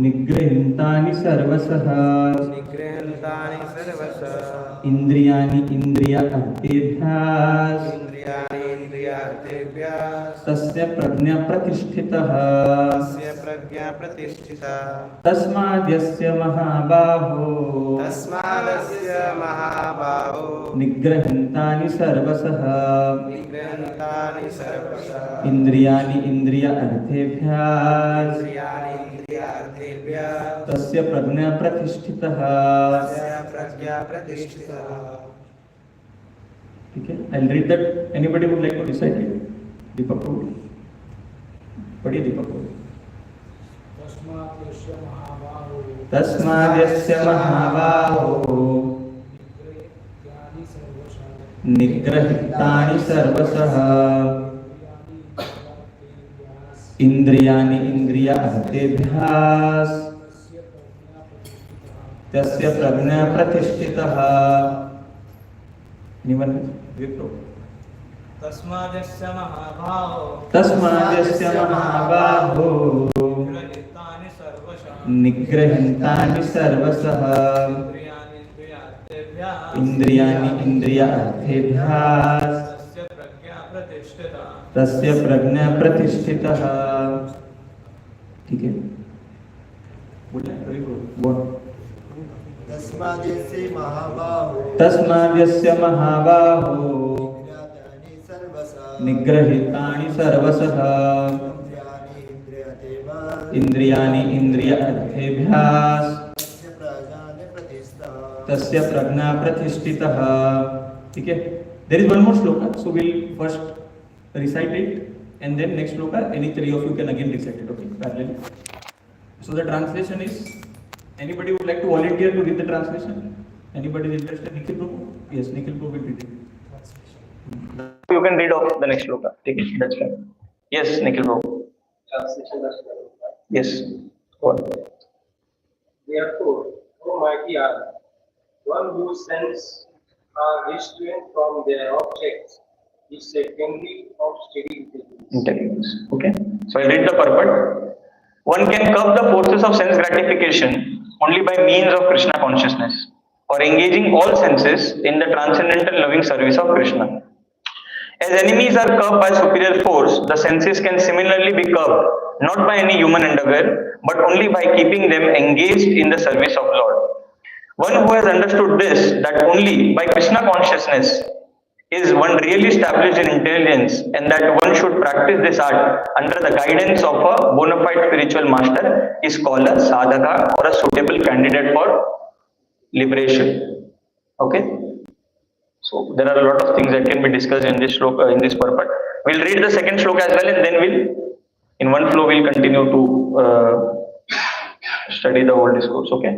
निगृहीतानि सर्वशः इंद्रियाणि इंद्रियार्थेभ्यः तस्य प्रज्ञा प्रतिष्ठितः तस्माद्यस्य महाबाहो निगृहीतानि सर्वशः इंद्रियाणि इंद्रियार्थेभ्यः तस्य प्रज्ञा प्रतिष्ठितः। ठीक है, I'll read that. Anybody would like to recite it? Deepak Prabhu. पढ़िए दीपक Prabhu. तस्माद्यस्य महाबाहो निगृहीतानि सर्वशः इंद्रियाणि इंद्रियार्थेभ्यः तस्य प्रज्ञा प्रतिष्ठितः। तस्माद्यस्य महाबाहो निगृहीतानि सर्वशः इंद्रियाणि इंद्रियार्थेभ्यः तस्य प्रज्ञा प्रतिष्ठितः। ठीक है, तस्माद्यस्य महाबाहो निगृहीतानि सर्वशः इंद्रियाणि इंद्रियार्थेभ्यः तस्य प्रज्ञा प्रतिष्ठितः। ठीक है, there is one more shloka, so we'll first recite it and then next shloka any three of you can again recite it, okay, parallel. So the translation is, anybody would like to volunteer to read the translation? Anybody is interested? Nikhil Prabhu? Yes, Nikhil Prabhu will read it. You can read off the next shloka. Okay, that's fine. Yes, Nikhil Prabhu. Yes. Go on. Therefore, Almighty Allah, one who sends are restrained from their objects is secondly of steady intelligence. Okay, so I read the purport. One can curb the forces of sense gratification only by means of Krishna consciousness or engaging all senses in the transcendental loving service of Krishna. As enemies are curbed by superior force, the senses can similarly be curbed not by any human endeavor but only by keeping them engaged in the service of Lord. One who has understood this, that only by Krishna consciousness is one really established in intelligence and that one should practice this art under the guidance of a bona fide spiritual master, is called a sadhaka or a suitable candidate for liberation. Okay, so there are a lot of things that can be discussed in this shloka, in this purport. We'll read the second shloka as well and then we'll in one flow we'll continue to study the whole discourse. Okay,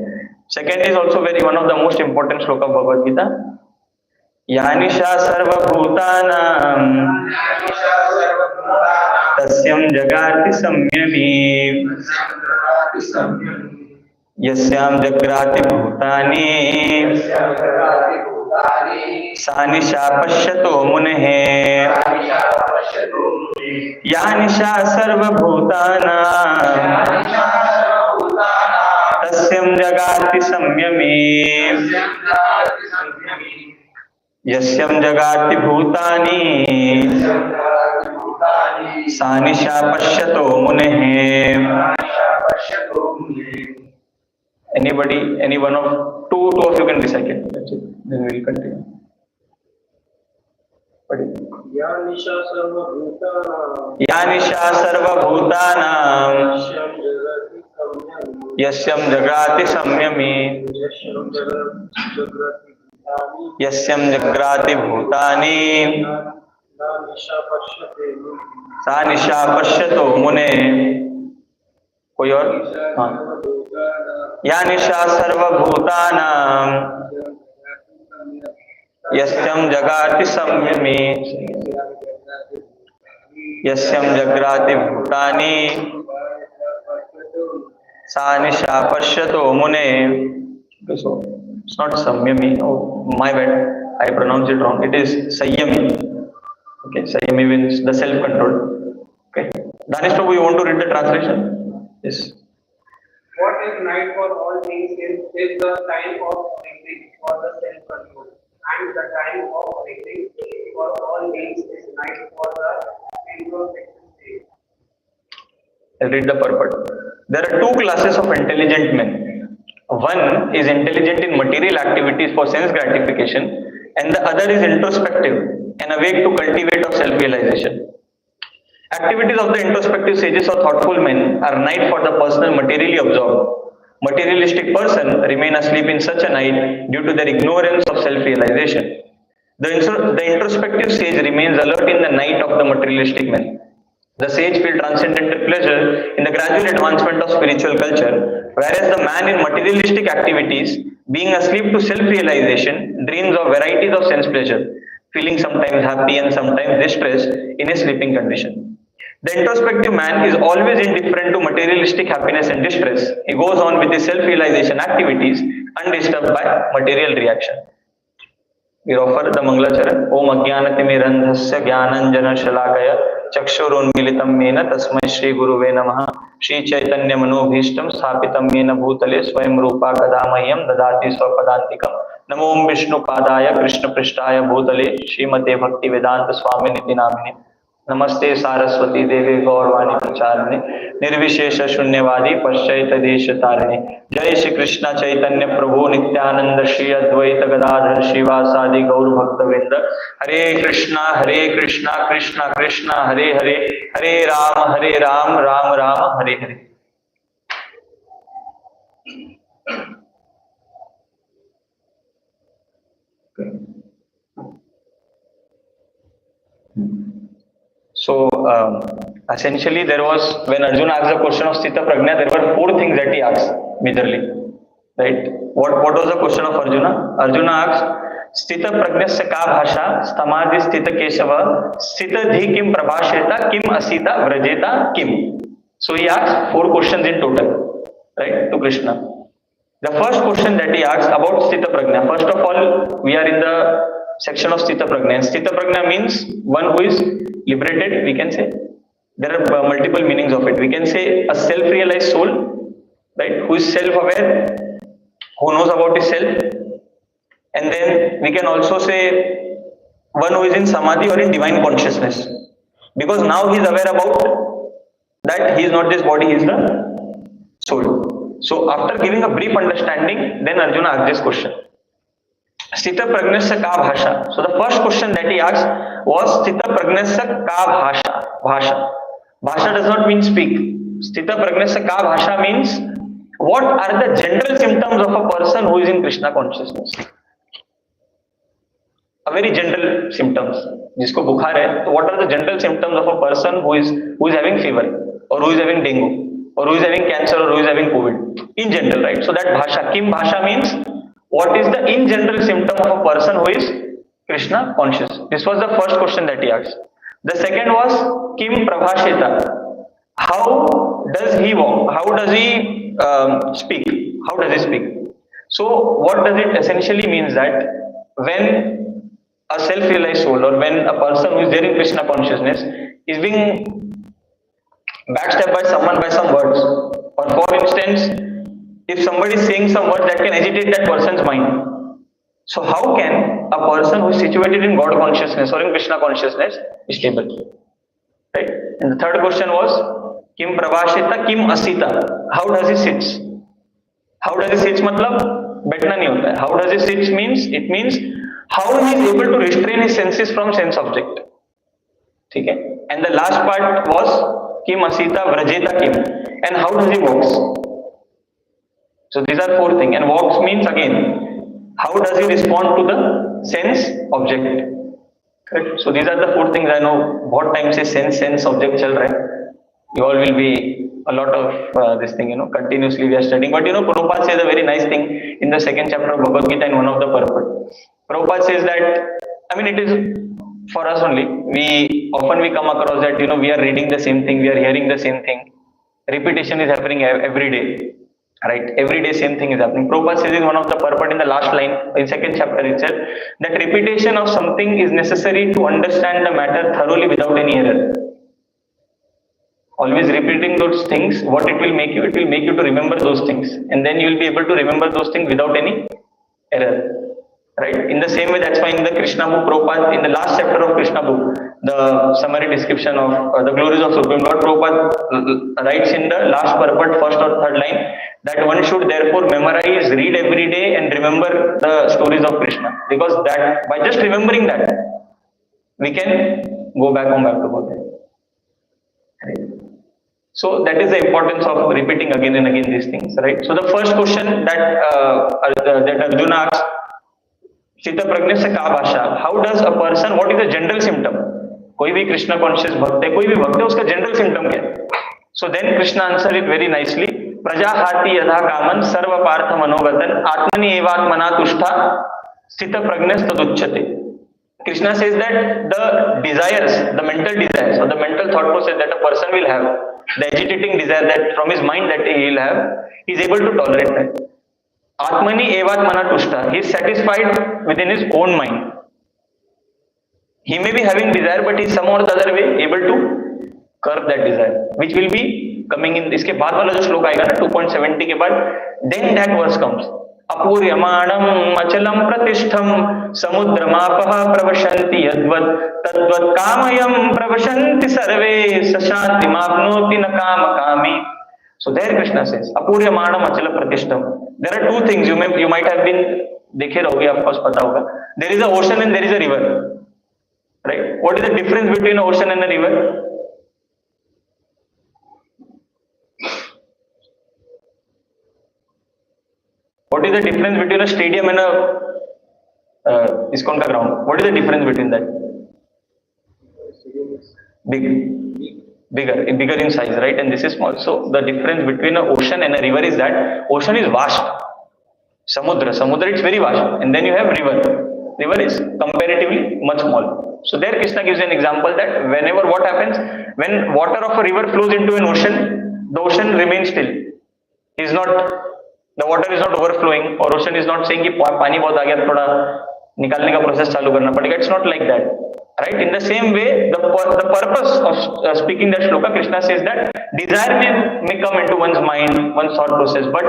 second is also very one of the most important shloka of Bhagavad Gita. यानिशा सर्वभूतानां तस्यं जगाति संयमी यस्यां जग्राति भूतानि सा निशा पश्यतो मुनेः। यानिशा सर्वभूतानां तस्यं जगाति संयमी यस्यं जगाति भूतानि सा निशा पश्यतो मुनेः। Anybody, any one of two of you can recite it. That's it. Then we will continue. Yanisha sarvabhutanam yasyam jagati samyami यस्यं जग्राति भूतानि सा निशा पश्यतो मुने। कोई और? हाँ, या निशा सर्वभूतानां यस्यं जगाति संयमी यस्यं जग्राति भूतानि सा निशा पश्यतो मुने। So it's not samyami. Oh, my bad. I pronounced it wrong. It is sayyami. Okay, sayyami means the self-control. Okay. Danish Prabhu, you want to read the translation? Yes. what is night for all things is the time of retreat for the self-control, and the time of retreat for all things is night for the introspection stage. I'll read the purport. There are two classes of intelligent men. One is intelligent in material activities for sense gratification, and the other is introspective and awake to cultivate of self-realization. Activities of the introspective sages or thoughtful men are night for the personal materially absorbed. Materialistic person remain asleep in such a night due to their ignorance of self-realization. The introspective sage remains alert in the night of the materialistic man. The sage feels transcendental pleasure in the gradual advancement of spiritual culture, whereas the man in materialistic activities, being asleep to self-realization, dreams of varieties of sense pleasure, feeling sometimes happy and sometimes distressed in a sleeping condition. The introspective man is always indifferent to materialistic happiness and distress. He goes on with his self-realization activities undisturbed by material reaction. We offer the Mangalacharan. Om Ajnanatimirandhasya Jnananjana Shalakaya Chakshurunmilitam Mena Tasmai Shri Guruve Namaha Shri Chaitanya Manobhishtam Sthapitam Mena Bhutale Swayam Rupa Kadamahyam Dadati Swapadantikam Namo Om Vishnu Padaya Krishna Prishtaya Bhutale Srimate Bhakti Vedanta Swami Niti Namine नमस्ते सारस्वती देवी गौरवाणी प्रचारिणे निर्विशेष शून्यवादी पश्चैत देश तारिणे जय श्री कृष्ण चैतन्य प्रभु नित्यानंद श्री अद्वैत गदाधर श्रीवासादि गौर भक्त वृंद हरे Krishna Krishna Krishna Hare Hare Hare Ram Ram Ram Hare Hare. So essentially there was, when Arjuna asked the question of Sthita Prajna, there were four things that he asked majorly, right? What was the question of Arjuna? Arjuna asked, Sthita Prajnasya ka bhasha, Stamadhi Sthita Keshava, Sthita dhi kim prabhasheta, kim asita vrajeta kim. So he asked four questions in total, right, to Krishna. The first question that he asked about Sthita Prajna. First of all, we are in the section of Sthita Prajna. And Sthita Prajna means one who is liberated, we can say. There are multiple meanings of it. We can say a self-realized soul, right, who is self-aware, who knows about his self. And then we can also say one who is in samadhi or in divine consciousness. Because now he is aware about that he is not this body, he is the soul. So after giving a brief understanding, then Arjuna asked this question. Sthita Prajnasya ka bhasha. So the first question that he asked was Sthita Prajnasya ka bhasha. Bhasha. Bhasha does not mean speak. Sthita Prajnasya ka bhasha means what are the general symptoms of a person who is in Krishna consciousness. A very general symptoms. जिसको बुखार है, तो what are the general symptoms of a person who is having fever, or who is having dengue, or who is having cancer, or who is having COVID in general, right? So that bhasha, kim bhasha means what is the in general symptom of a person who is Krishna conscious? This was the first question that he asked. The second was Kim Prabhasheta. How does he walk? How does he speak? How does he speak? So what does it essentially means that when a self-realized soul, or when a person who is there in Krishna consciousness is being backstabbed by someone by some words, or for instance, if somebody is saying some words that can agitate that person's mind. So how can a person who is situated in God consciousness or in Krishna consciousness be stable? Right? And the third question was Kim Prabhashita, Kim Asita. How does he sit? How does he sit? Matlab बैठना नहीं होता है. How does he sit means, it means how he is able to restrain his senses from sense object. ठीक है? And the last part was Kim Asita Vrajeta Kim. And how does he walks? So these are four things. And walks means again, how does he respond to the sense object? Correct? So these are the four things I know. What time say sense object chal raha hai. You all will be a lot of this thing, continuously we are studying. But Prabhupada says a very nice thing in the second chapter of Bhagavad Gita in one of the purport. Prabhupada says that, it is for us only. We come across that, we are reading the same thing, we are hearing the same thing. Repetition is happening every day. Right, every day same thing is happening. Prabhupada says in one of the purport in the last line, in second chapter itself, that repetition of something is necessary to understand the matter thoroughly without any error. Always repeating those things, what it will make you? It will make you to remember those things, and then you will be able to remember those things without any error. Right? In the same way, that's why in the Krishna book, Prabhupada, in the last chapter of Krishna book, the summary description of the glories of Supreme Lord, Prabhupada writes in the last purport, first or third line, that one should therefore memorize, read every day, and remember the stories of Krishna. Because that, by just remembering that, we can go back home back to God. Right? So that is the importance of repeating again and again these things. Right? So the first question that Arjuna asks, Sita Prajna se ka bhasha? How does a person, what is the general symptom? कोई भी Krishna conscious भक्त है, कोई भी भक्त है, उसका general symptom क्या है? So then Krishna answered it very nicely. प्रजाहाति यथा कामन सर्व पार्थ मनोगतन आत्मनि एवात्मना तुष्टा स्थित प्रज्ञस तदुच्यते. Krishna says that the desires, the mental desires or the mental thought process that a person will have, the agitating desire that from his mind that he will have, he is able to tolerate that. Atmani evatmana tushta. He is satisfied within his own mind. He may be having desire, but he is somehow or the other way able to curb that desire, which will be coming in. इसके बाद वाला जो श्लोक आएगा ना 2.70 के बाद, then that verse comes. अपूर्यमाणम अचलम प्रतिष्ठम समुद्रमापः प्रवशन्ति यद्वत् तद्वत् कामयम प्रवशन्ति सर्वे सशान्तिमाप्नोति न कामकामी. So there Krishna says, अपूर्यमाणम अचल प्रतिष्ठम. There are two things you might have been देखे रहोगे, आपको पता होगा. There is a ocean and there is a river. Right? What is the difference between an ocean and a river? What is the difference between a stadium and a Iskcon ka ground? What is the difference between that? Bigger in size, right? And this is small. So the difference between an ocean and a river is that ocean is vast. Samudra it's very vast, and then you have river. River is comparatively much small. So there Krishna gives an example that whenever what happens, when water of a river flows into an ocean, the ocean remains still. The water is not overflowing, or ocean is not saying कि पानी बहुत आ गया, थोड़ा निकालने का process चालू करना पड़ेगा. It's not like that, right? In the same way, the purpose of speaking that shloka, Krishna says that desire may come into one's mind, one's thought process, but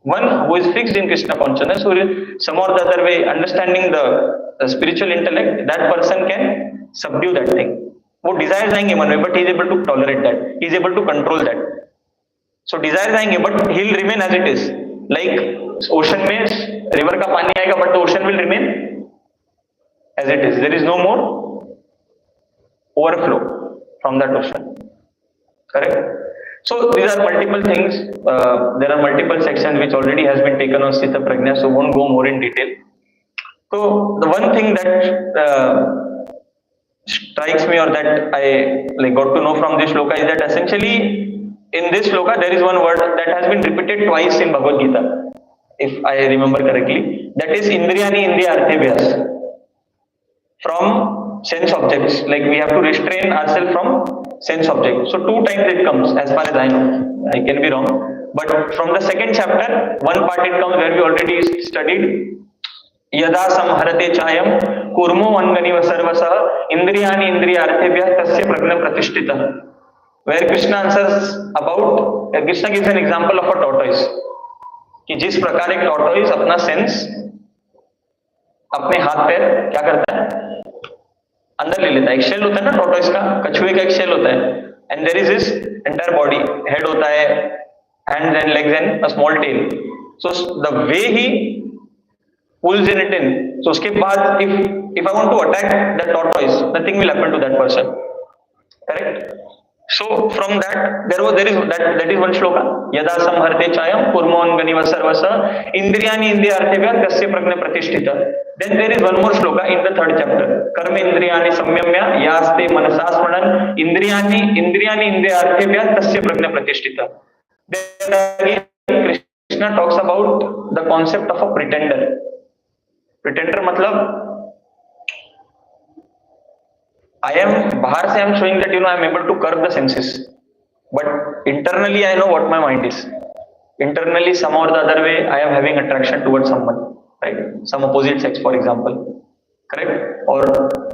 one who is fixed in Krishna consciousness, who is some or the other way understanding the spiritual intellect, that person can subdue that thing. वो desires आएंगे मन में, but he is able to tolerate that. He is able to control that. So desires आएंगे, but he will remain as it is. Like ocean में river का पानी आएगा, but the ocean will remain as it is. There is no more overflow from that ocean. Correct? So these are multiple things. There are multiple sections which already has been taken on Sita Prajna, so won't go more in detail. So the one thing that strikes me, or that I got to know from this shloka, is that essentially in this shloka there is one word that has been repeated twice in Bhagavad Gita, if I remember correctly. That is Indriyani Indriya Arthebhyas. From sense objects, like we have to restrain ourselves from sense objects. So 2 times it comes, as far as I know. I can be wrong, but from the second chapter, one part it comes where we already studied. Yada samharate chayam kurmo anganiva sarvasa indriyani indriya arthebhyas tasya prajna pratishtita. Where Krishna answers about, Krishna gives an example of a tortoise. कि जिस प्रकार एक tortoise अपना sense अपने हाथ पैर क्या करता है, अंदर ले लेता है. एक शेल होता है ना टॉर्टोइस का, कछुए का एक शेल होता है, and there is his entire body, head होता है, hands and legs and a small tail. So the way he pulls in it in, so उसके बाद if I want to attack that tortoise, nothing will happen to that person. Correct? So from that there is one shloka, yada samharte chayam kurmon ganiva sarvasa indriyani indriya arthebhyas tasya prajna pratishtita. Then there is one more shloka in the 3rd chapter, karma indriyani samyamya yaste manasa smaran indriyani indriya arthebhyas tasya prajna pratishtita. Then again Krishna talks about the concept of a pretender. मतलब बाहर से I am showing that I am able to curb the senses, but internally I know what my mind is. Internally, some or the other way, I am having attraction towards someone, right? Some opposite sex, for example, correct? Or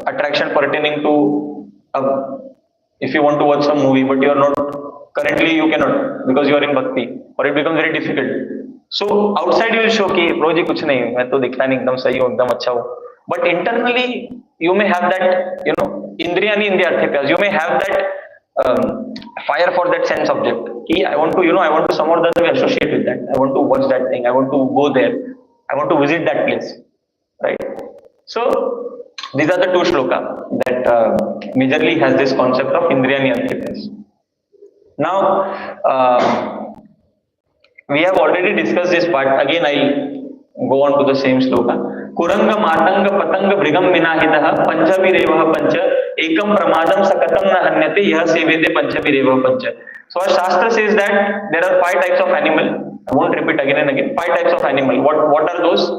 attraction pertaining to If you want to watch some movie, but you are not currently, you cannot because you are in bhakti, or it becomes very difficult. So outside you will show कि bro जी कुछ नहीं, मैं तो दिखता नहीं, एकदम सही हूँ, एकदम अच्छा हूँ. But internally you may have that, indriyani indriyarthe, you may have that fire for that sense object. कि I want to, I want to somehow or the other way associate with that. I want to watch that thing. I want to go there. I want to visit that place. Right. So these are the two shloka that majorly has this concept of indriyani arthikas. Now we have already discussed this part. Again, I'll go on to the same shloka. Kuranga matanga patanga brigam minahitah panchavirevah pancha ekam pramadam sakatam na hanyate yah sevete panchavirevah pancha. So our Shastra says that there are 5 types of animal. I won't repeat again and again. 5 types of animal. What are those?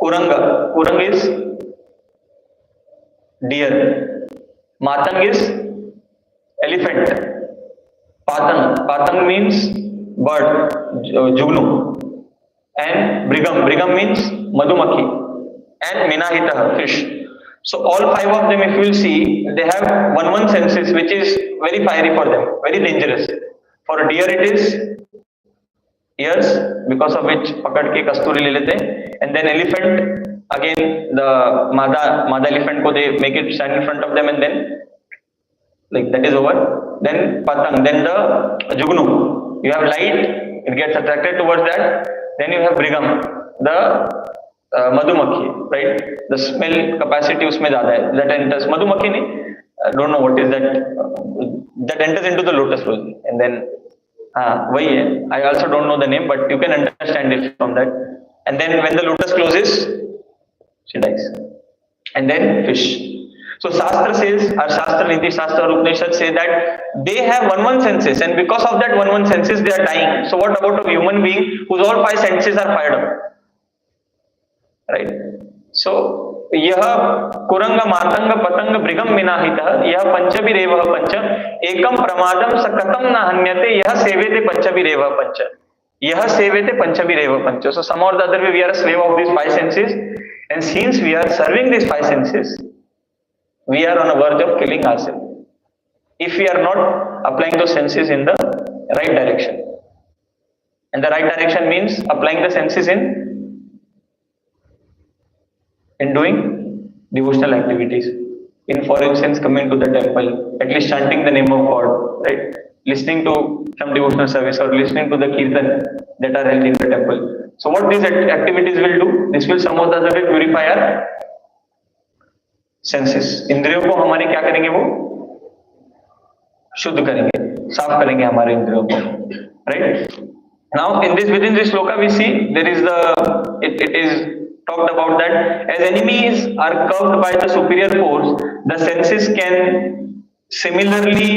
Kuranga. Kurang is deer. Matang is elephant. Patang means bird, Juhu. And Brigam means Madhumakhi. And Minahitah, fish. So all 5 of them, if you will see, they have one senses which is very fiery for them, very dangerous. For a deer it is ears, because of which pakad ke kasturi le lete. And then elephant, again the Mada elephant ko they make it stand in front of them, and then like that is over. Then Patang, then the Jugnu. You have light, it gets attracted towards that. Then you have Brigam, the Madhumakhi, right? The smell capacity usme zyada hai. That enters Madhumakhi nahi. I don't know what is that. That enters into the lotus rose, and then wahi hai. I also don't know the name, but you can understand it from that. And then when the lotus closes, she dies. And then fish. So Shastra says, our Shastra, Niti Shastra, Upanishad say that they have one senses, and because of that one senses they are dying. So what about a human being whose all 5 senses are fired up? Right? So यह कुरंग मातंग पतंग ब्रिगम मिनाहितः यह पंचभिरेवः पंच एकम प्रमादम सकतम न हन्यते यह सेवेते पंचभिरेवः पंच यह सेवेते पंचभिरेवः पंच. So some or the other way we are a slave of these 5 senses, and since we are serving these 5 senses, we are on the verge of killing ourselves if we are not applying those senses in the right direction. And the right direction means applying the senses in doing devotional activities. In, for instance, coming to the temple, at least chanting the name of God, right? Listening to some devotional service or listening to the kirtan that are held in the temple. So what these activities will do? This will somehow or the other way purify our senses. इंद्रियों को हमारे क्या करेंगे? वो शुद्ध करेंगे, साफ करेंगे हमारे इंद्रियों को. Right now in this within this shloka we see there is the it is talked about that as enemies are curved by the superior force, the senses can similarly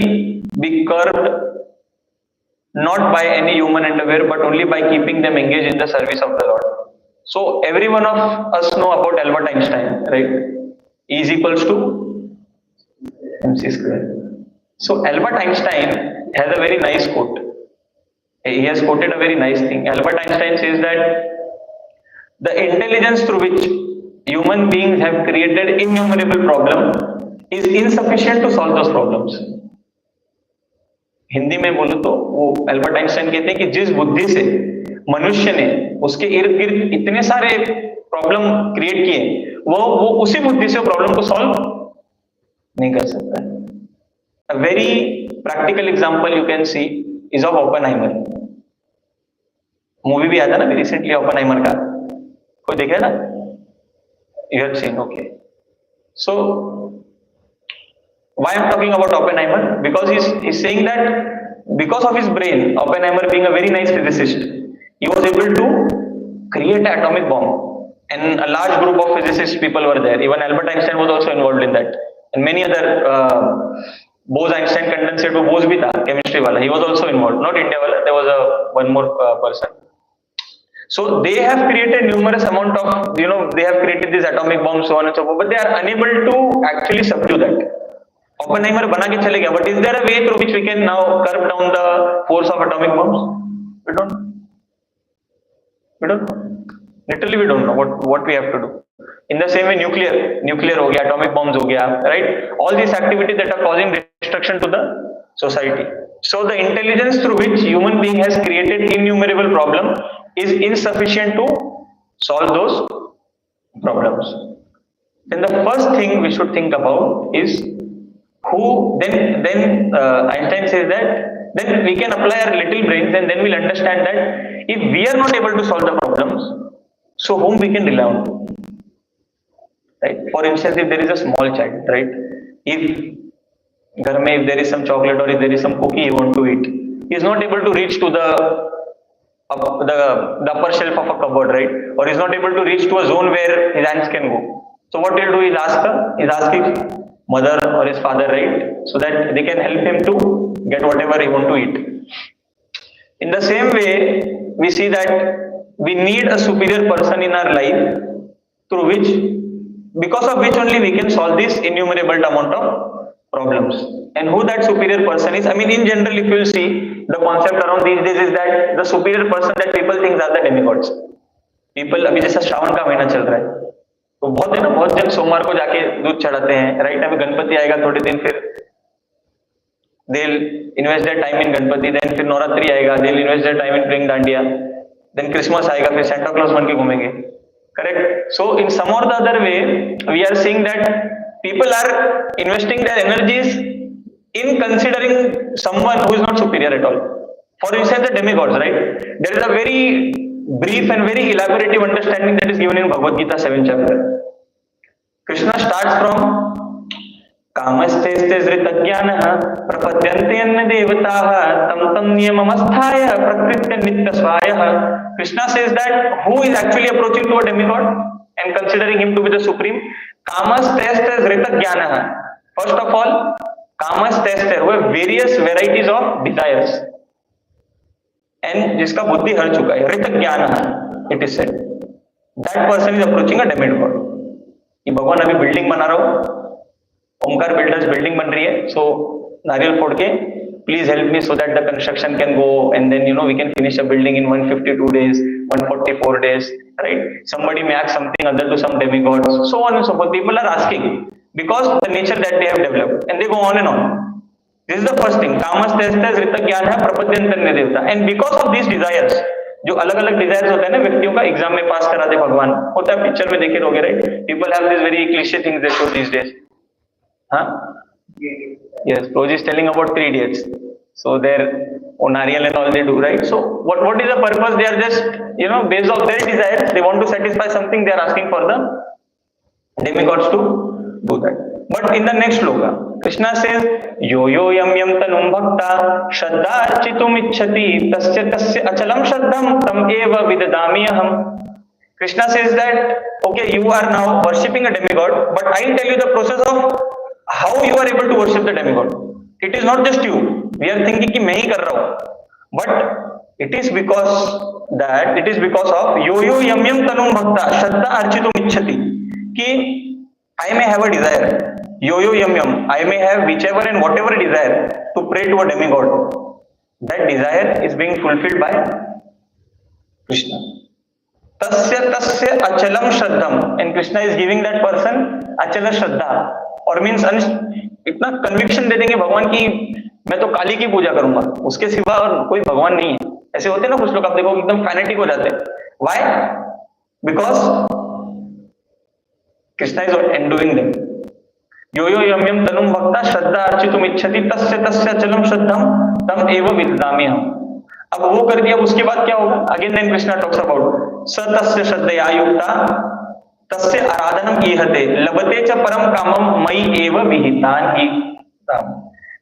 be curved not by any human endeavor but only by keeping them engaged in the service of the Lord. So every one of us know about Albert Einstein, right? E is equals to mc square. So Albert Einstein has a very nice quote. He has quoted a very nice thing. Albert Einstein says that the intelligence through which human beings have created innumerable problems is insufficient to solve those problems. Hindi में बोलो तो वो Albert Einstein कहते हैं कि जिस बुद्धि से मनुष्य ने उसके इर्द गिर्द इतने सारे प्रॉब्लम क्रिएट किए, वो उसी बुद्धि से प्रॉब्लम को सॉल्व नहीं कर सकता है. A very practical example you can see is of Oppenheimer. Movie भी आया था ना अभी रिसेंटली ओपेनहाइमर का, कोई देखा ना? You have seen, okay. So why I'm talking about Oppenheimer? Because he's saying that because of his brain, Oppenheimer being a very nice physicist, he was able to create an atomic bomb, and a large group of physicist people were there. Even Albert Einstein was also involved in that, and many other Bose-Einstein condensate wo Bose bhi tha, chemistry wala, he was also involved. Not India wala, there was one more person. So they have created numerous amount of, they have created these atomic bombs, so on and so forth, but they are unable to actually subdue that. Oppenheimer bana ke chale gaya, but is there a way through which we can now curb down the force of atomic bombs? We don't know. Literally we don't know what we have to do. In the same way, nuclear हो गया, atomic bombs हो गया, right? All these activities that are causing destruction to the society. So the intelligence through which human being has created innumerable problem is insufficient to solve those problems. Then the first thing we should think about is who. Then Einstein says that then we can apply our little brains, and then we'll understand that if we are not able to solve the problems, so whom we can rely on. Right? For instance, if there is a small child, right? If if there is some chocolate or if there is some cookie you want to eat, he is not able to reach to the upper shelf of a cupboard, right? Or is not able to reach to a zone where his hands can go. So what he'll do is ask his mother or his father, right? So that they can help him to get whatever he want to eat. In the same way, we see that we need a superior person in our life through which, because of which only we can solve this innumerable amount of problems. And who that superior person is, I mean, in general, if you will see, the concept around these days is that the superior person that people think are the demigods. People, अभी जैसा श्रावण का महीना चल रहा है, तो बहुत है ना, बहुत जन सोमवार को जाके दूध चढ़ाते हैं, राइट? अभी गणपति आएगा थोड़े दिन, फिर they'll invest their time in Ganpati, then फिर नवरात्रि आएगा, they'll invest their time in playing dandiya, then Christmas आएगा, फिर सेंटा क्लॉज बन के घूमेंगे, correct? So in some or the other way, we are seeing that people are investing their energies in considering someone who is not superior at all. For instance, the demigods, right? There is a very brief and very elaborative understanding that is given in Bhagavad Gita 7th chapter. Krishna starts from कामस्तेस्ते धृतज्ञानः प्रपद्यन्ते अन्य देवताः तं तं नियममस्थाय प्रकृत्य नित्यस्वायः. Krishna says that who is actually approaching to a demigod and considering him to be the supreme? कामस्तेस्ते धृतज्ञानः. First of all, कामस्तेस्ते who have various varieties of desires and जिसका बुद्धि हर चुका है, धृतज्ञानः, it is said, that person is approaching a demigod. कि भगवान अभी building बना रहा हो, ओमकार बिल्डर्स बिल्डिंग बन रही है, सो नारियल फोड़ के please help me so that the construction can go and then we can finish a building in 152 days, 144 days, right? Somebody may ask something other to some demigods, so on and so forth. People are asking because the nature that they have developed, and they go on and on. This is the first thing. कामस्तेस्ते धृतज्ञानः प्रपद्यन्ते अन्य देवताः. And because of these desires, जो अलग अलग desires होते हैं ना व्यक्तियों का, एग्जाम में पास करा दे भगवान, होता है, पिक्चर में देखे रहोगे, right? People have this very cliche things they show these days. Huh? Yes, Prabhu is telling about 3 idiots. So their nariyal and all they do, right? So what is the purpose? They are just, based on their desires, they want to satisfy something, they are asking for the demigods to do that. But in the next shloka, Krishna says, yo yo yam yam tanum bhakta shraddha architum ichchati tasya tasya achalam shraddham tam eva vidadami aham. Krishna says that, okay, you are now worshipping a demigod, but I'll tell you the process of how you are able to worship the demigod. It is not just you. We are thinking कि मैं ही कर रहा हूँ, but it is because of yo yo yam yam tanum bhakta shraddha architum ichchati, कि I may have a desire, yo yo yam yam, I may have whichever and whatever desire to pray to a demigod. That desire is being fulfilled by Krishna. Tasya tasya achalam shraddham, and Krishna is giving that person achala shraddha, और means इतना conviction दे देंगे भगवान की मैं तो काली की पूजा करूंगा, उसके सिवा और कोई भगवान नहीं है. ऐसे होते हैं ना कुछ लोग, आप देखो एकदम फैनेटिक हो जाते हैं. Why? Because Krishna is endowing them. यो यो यम यम तनुम भक्ता श्रद्धा अर्चितुम इच्छति तस्य तस्य चलम श्रद्धम तम एव विदधामि हम. अब वो कर दिया, उसके बाद क्या होगा? Again then Krishna talks about स तस्य श्रद्धया युक्ता तस्य आराधनम ईहते लभते च परम कामम मयि एव विहितानि.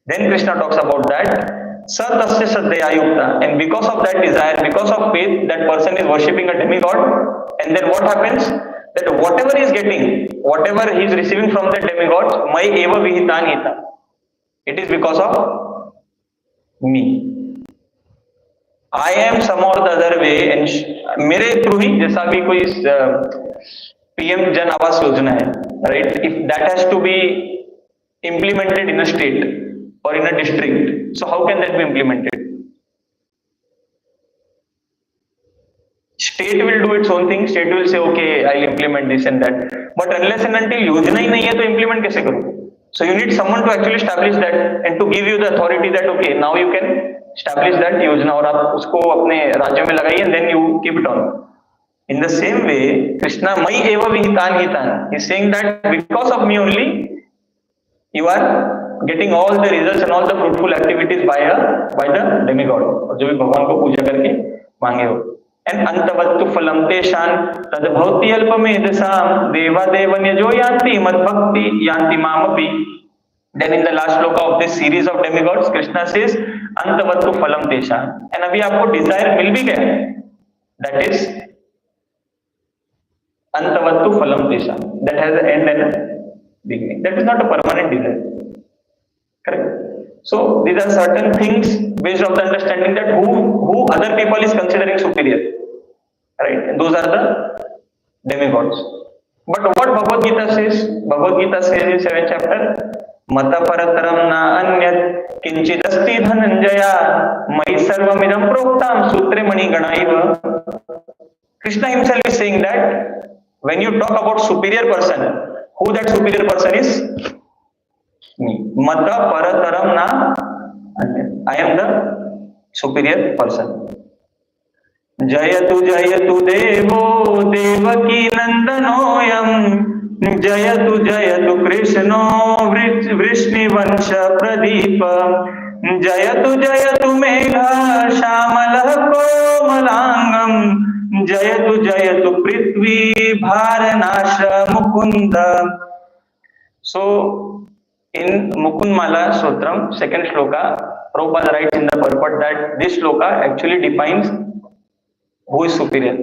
Then Krishna talks about that sa tasya shraddhaya yukta, and because of that desire, because of faith, that person is worshipping a demigod, and then what happens? That whatever he is getting, whatever he is receiving from the demigod, mayi eva vihitani hita, it is because of me. I am some or the other way, and मेरे through ही, जैसा भी कोई PM जन आवास योजना है, right? If that has to be implemented in a state or in a district, so how can that be implemented? State will do its own thing. State will say, okay, I'll implement this and that. But unless and until योजना ही नहीं है तो implement कैसे करूँ? So you need someone to actually establish that and to give you the authority that okay, now you can establish that योजना और आप उसको अपने राज्यों में लगाइए and then you keep it on. In the same way, Krishna मयि एव विहितान् हितान् is saying that because of me only you are getting all the results and all the fruitful activities by the demigod और जो भी भगवान को पूजा करके मांगे हो. And अंतवत्तु फलं तेषां तद्भवति अल्पमेधसां देवादेव न्यजो यान्ति मद्भक्ति यान्ति मामपि. Then in the last shloka of this series of demigods, Krishna says अंतवत्तु फलं तेषां. And अभी आपको desire मिल भी गया. That is अंतवत्तु फलं तेषां. That has an end and a beginning. That is not a permanent desire. Correct. So these are certain things based on the understanding that who other people is considering superior, right? And those are the demigods. But what Bhagavad Gita says? Bhagavad Gita says in 7th chapter, Mata parataram na anyat kinchidasti dhananjaya mai sarvamidam proktam sutre mani ganaiva. Krishna himself is saying that when you talk about superior person, who that superior person is? Me. Mata parataram na anyat. I am the superior person. Jayatu devo devaki nandanoyam jayatu krishno vrishni vansha pradeepa jayatu megha shamalah komalangam jayatu prithvi bharanasha mukunda. So in Mukunmala Sutram, second shloka, Prabhupada writes in the purport that this shloka actually defines who is superior,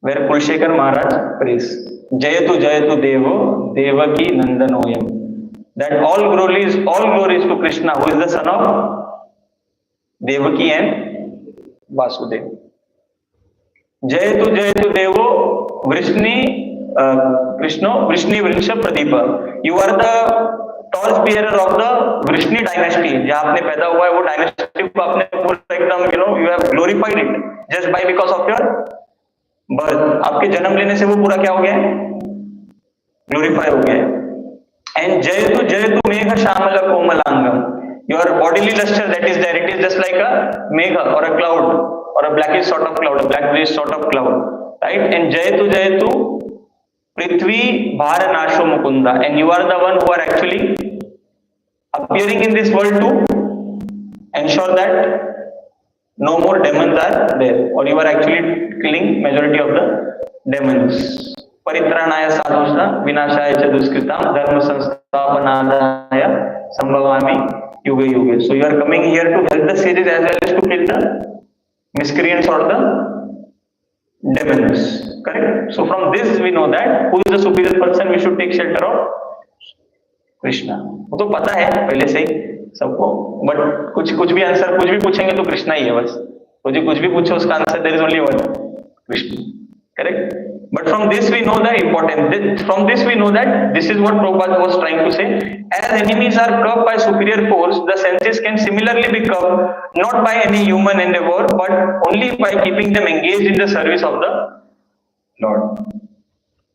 where Kulshekar Maharaj prays Jayatu Devo Devaki Nandanoyam, that all glory is to Krishna, who is the son of Devaki and Vasudeva. Jayatu Devo Krishna Vrishni Vrinsha Pradeepa. You are the torch bearer of the Vrishni dynasty. जहां आपने पैदा हुआ है वो dynasty को आपने पूरा एकदम you have glorified it just by because of your birth. आपके जन्म लेने से वो पूरा क्या हो गया है? ग्लोरीफाई हो गया है. एंड जयतु मेघ श्यामल कोमलांगम. Your bodily lustre that is there, it is just like a megh और अ क्लाउड और अ blackish sort of cloud, a blackish sort of cloud, right? And jayatu Prithvi Bharanasho Mukunda, and you are the one who are actually appearing in this world to ensure that no more demons are there, or you are actually killing majority of the demons. Paritranaya sadhusna vinashaya cha duskritam dharma sansthapanadaya sambhavami yuga yuga. So you are coming here to help the sages as well as to kill the miscreants or the demons. Correct. So from this we know that who is the superior person we should take shelter of? Krishna. वो तो पता है पहले से ही सबको, but कुछ भी answer कुछ भी पूछेंगे तो कृष्णा ही है बस. मुझे कुछ भी पूछो उसका answer there is only one, Krishna. Correct. But from this we know the importance. From this we know that this is what Prabhupada was trying to say. As enemies are curbed by superior force, the senses can similarly be curbed not by any human endeavor, but only by keeping them engaged in the service of the Lord.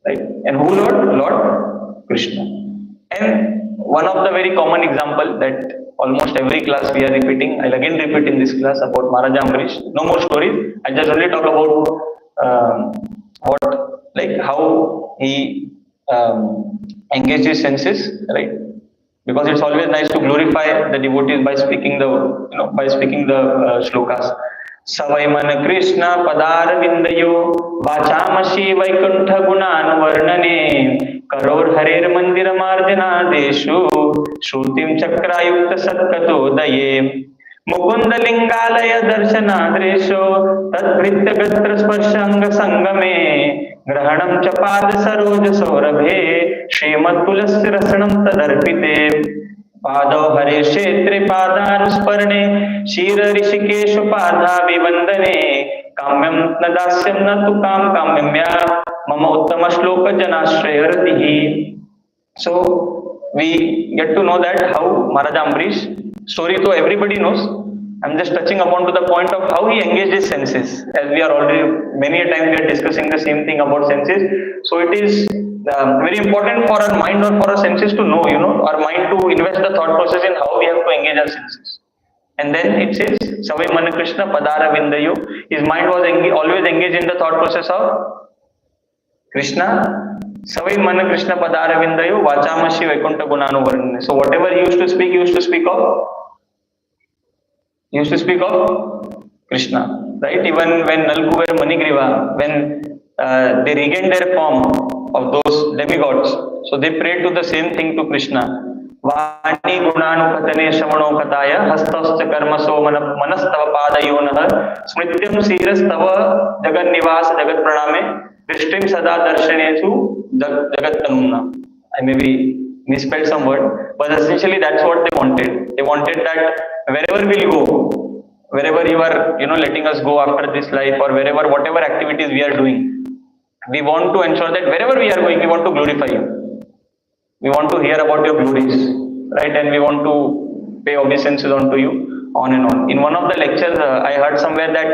Right? And who Lord? Lord Krishna. And one of the very common example that almost every class we are repeating, I'll again repeat in this class about Maharaja Ambarish. No more stories. I just only talk about how he engaged his senses, right? Because it's always nice to glorify the devotees by speaking the shlokas. Savaiman Krishna Padar Vindayo Vachamashi Vaikuntha Gunan Varnane Karor Harer Mandira Marjana Deshu Shrutim Chakrayukta Satkato Daye Mukunda Lingalaya Darshanadresho Tatpritya Gatra Sparshanga Sangame Grahanam Chapad Saroj Saurabhe Srimad Tulasya Rasanam Tadarpite Pado Hare Kshetre Padanusparne Shira Rishikesh Padha Vivandane Kamyam Nadasyam Natukam Kamyamya Mama Uttama Shloka Janashrayaratihi. So we get to know that how Maharaja Ambarish story to everybody knows. I'm just touching upon to the point of how he engaged his senses. As we are already many a time we are discussing the same thing about senses. So it is very important for our mind or for our senses to know, our mind to invest the thought process in how we have to engage our senses. And then it says, Savai Mana Krishna Padara Vindayo. His mind was always engaged in the thought process of Krishna. Savai Mana Krishna Padara Vindayo Vachamashi Vaikuntha Gunanu Varnane. So whatever he used to speak, he used to speak of Krishna. Right? Even when Nalkuver Manigriva, when they regained their form of those demigods, so they prayed to the same thing to Krishna. Vani gunanu katane shamano kataya hastascha karma so manastava padayonah smrityam sirastava jagan nivas jagat praname drishtim sada darshanesu jagat tanumna. I maybe misspelled some word, but essentially that's what they wanted. They wanted that wherever we'll go, wherever you are, letting us go after this life, or wherever, whatever activities we are doing, we want to ensure that wherever we are going, we want to glorify you. We want to hear about your glories, right? And we want to pay obeisances unto you, on and on. In one of the lectures, I heard somewhere that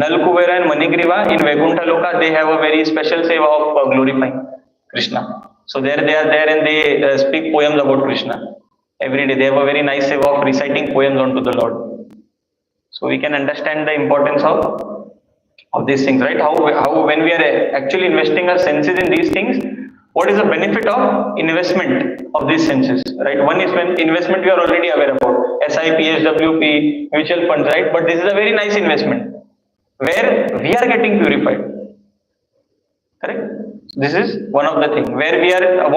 Nalkuvera and Manigriva in Vaikuntha Loka, they have a very special seva of glorifying Krishna. So there they are there and they speak poems about Krishna. Every day they have a very nice seva of reciting poems unto the Lord. So we can understand the importance of these things, right? How when we are actually investing our senses in these things, what is the benefit of investment of these senses, right? One is when investment we are already aware about, SIP, SWP, mutual funds, right? But this is a very nice investment where we are getting purified, correct? This is one of the things where we are,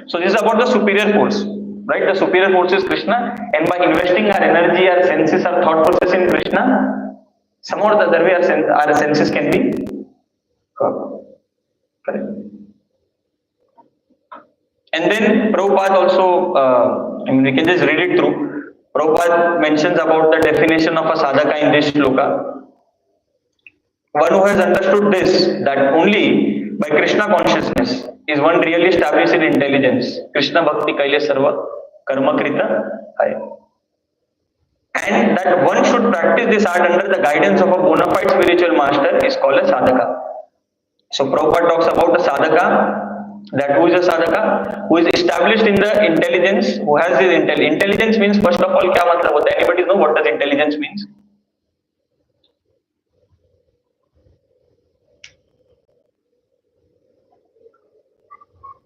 so this is about the superior force, right? The superior force is Krishna, and by investing our energy, our senses, our thought process in Krishna, some or the other way our senses can be correct. And then Prabhupada also, we can just read it through. Prabhupada mentions about the definition of a sadhaka in this shloka. One who has understood this, that only by Krishna consciousness is one really established in intelligence. Krishna Bhakti Kaile Sarva Karma Krita Hai. And that one should practice this art under the guidance of a bona fide spiritual master is called a sadhaka. So Prabhupada talks about the sadhaka, that who is a sadhaka, who is established in the intelligence, who has this intelligence means, first of all, kya matlab hota hai? Anybody know what does intelligence means?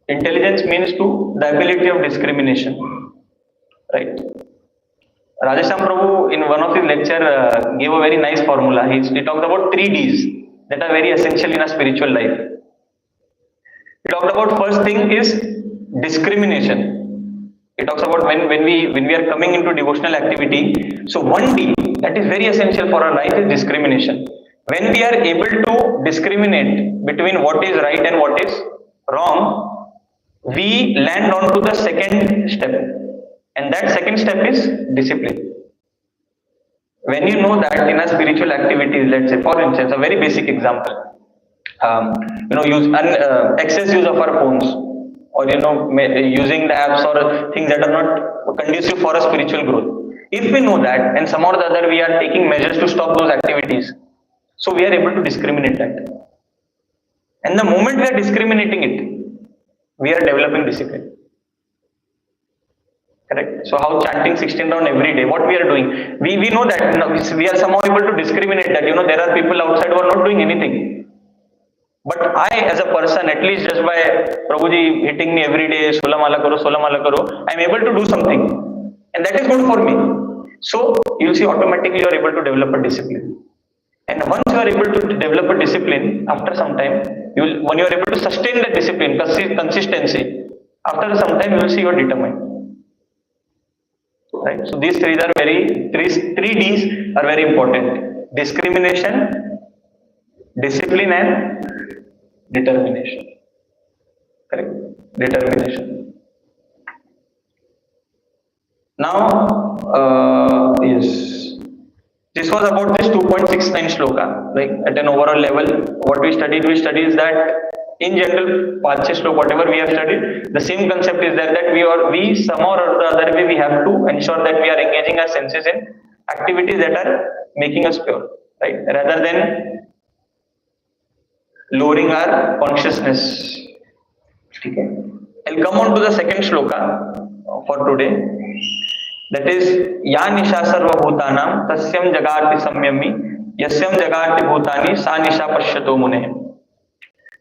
Intelligence means the ability of discrimination, right? Rajesham Prabhu in one of his lecture gave a very nice formula. He talked about 3 Ds that are very essential in a spiritual life. He talked about first thing is discrimination. He talks about when we are coming into devotional activity. So 1D that is very essential for our life is discrimination. When we are able to discriminate between what is right and what is wrong, we land on to the second step, and that second step is discipline. When you know that in a spiritual activities, let's say for instance, a very basic example, excess use of our phones, or using the apps or things that are not conducive for a spiritual growth. If we know that and some or the other we are taking measures to stop those activities, so we are able to discriminate that. And the moment we are discriminating it, we are developing discipline. Correct. So how chanting 16 round every day, what we are doing, we know that we are somehow able to discriminate that there are people outside who are not doing anything. But I as a person, at least just by Prabhuji hitting me every day, Sola Mala Karo, I am able to do something. And that is good for me. So you will see automatically you are able to develop a discipline. And once you are able to develop a discipline, after some time, when you are able to sustain that discipline, consistency, after some time you will see you are determined. Right? So these three Ds are very important. Discrimination, discipline and determination. Correct? Determination. Now, yes. This was about this 2.69 shloka. Like at an overall level, what we studied is that in general, Pache Shlok, whatever we have studied, the same concept is there that we somehow or the other way we have to ensure that we are engaging our senses in activities that are making us pure, right? Rather than lowering our consciousness. Okay. I'll come on to the second shloka for today. That is, Ya Nisha Sarva Bhutanam Tasyam Jagarti Samyami Yasyam Jagarti Bhutani Sa Nisha Pashyato Mune.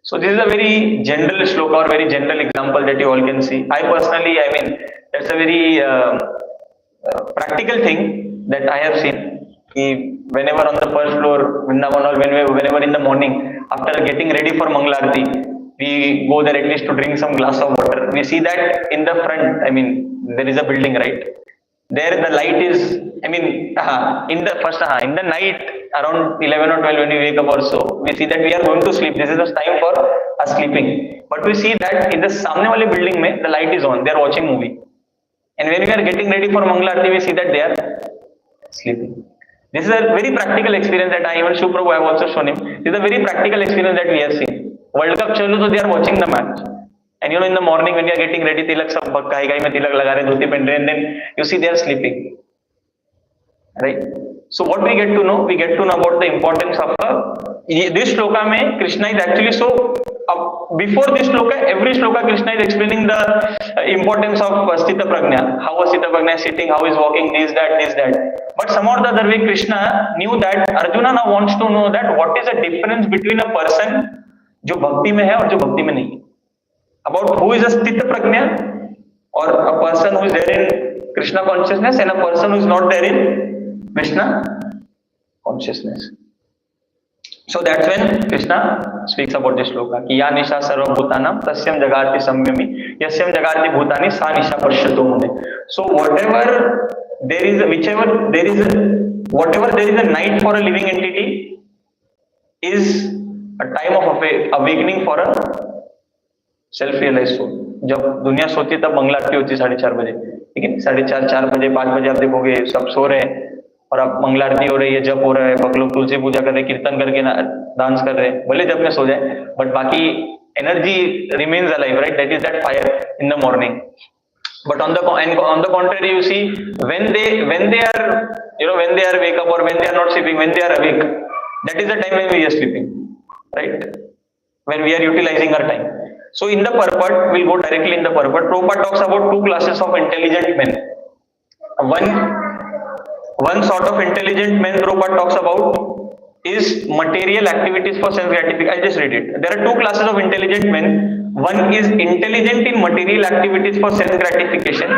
So this is a very general shloka or very general example that you all can see. I personally, that's a very practical thing that I have seen. Whenever on the first floor, Vrindavan, or whenever in the morning, after getting ready for Mangalarti, we go there at least to drink some glass of water. We see that in the front, there is a building, right? There the light is, in the night around 11 or 12 when we wake up or so, we see that we are going to sleep. This is the time for us sleeping. But we see that in the Samne wale building mein, the light is on. They are watching movie. And when we are getting ready for Mangalarti, we see that they are sleeping. This is a very practical experience that I even Shiv Prabhu I have also shown him. This is a very practical experience that we have seen. World Cup chalu, so they are watching the match. And in the morning when you are getting ready, tilak sab gai mein tilak laga rahe, dhoti pehn rahe, and then you see they are sleeping. Right? So what we get to know? We get to know about the importance of this shloka mein Krishna is actually before this shloka, every shloka Krishna is explaining the importance of Sthita Prajna, how a Sthita Prajna is sitting, how is walking, this, that. But somehow the other way Krishna knew that Arjuna now wants to know that what is the difference between a person जो भक्ति में है और जो भक्ति में नहीं है. About who is a Sthita Prajna, or a person who is there in Krishna consciousness and a person who is not there in Krishna consciousness. So that's when Krishna speaks about this shloka. Ki ya nisha sarva bhutanam tasyam jagarti samyami yasyam jagarti bhutani sa nisha pashyato mune. So whatever there is a night for a living entity is a time of awakening for a self-realized soul. जब दुनिया सोती है तब मंगलारती होती है 4:30 बजे, ठीक है. 4:30, 4 बजे, 5 बजे आप देखोगे सब सो रहे हैं और अब मंगलारती हो रही है, जप हो रहा है, भक्त लोग तुलसी पूजा कर रहे हैं, कीर्तन करके डांस कर रहे हैं. भले जब में सो जाए, बट बाकी energy remains alive, right? That is that fire in the morning. But on the contrary, you see, when they are wake up, or when they are not sleeping, when they are awake, that is the time when we are sleeping, right? When we are utilizing our time. So in the purport, we'll go directly in the purport. Prabhupada talks about two classes of intelligent men. One sort of intelligent men Prabhupada talks about is material activities for sense gratification. I just read it. There are two classes of intelligent men. One is intelligent in material activities for sense gratification,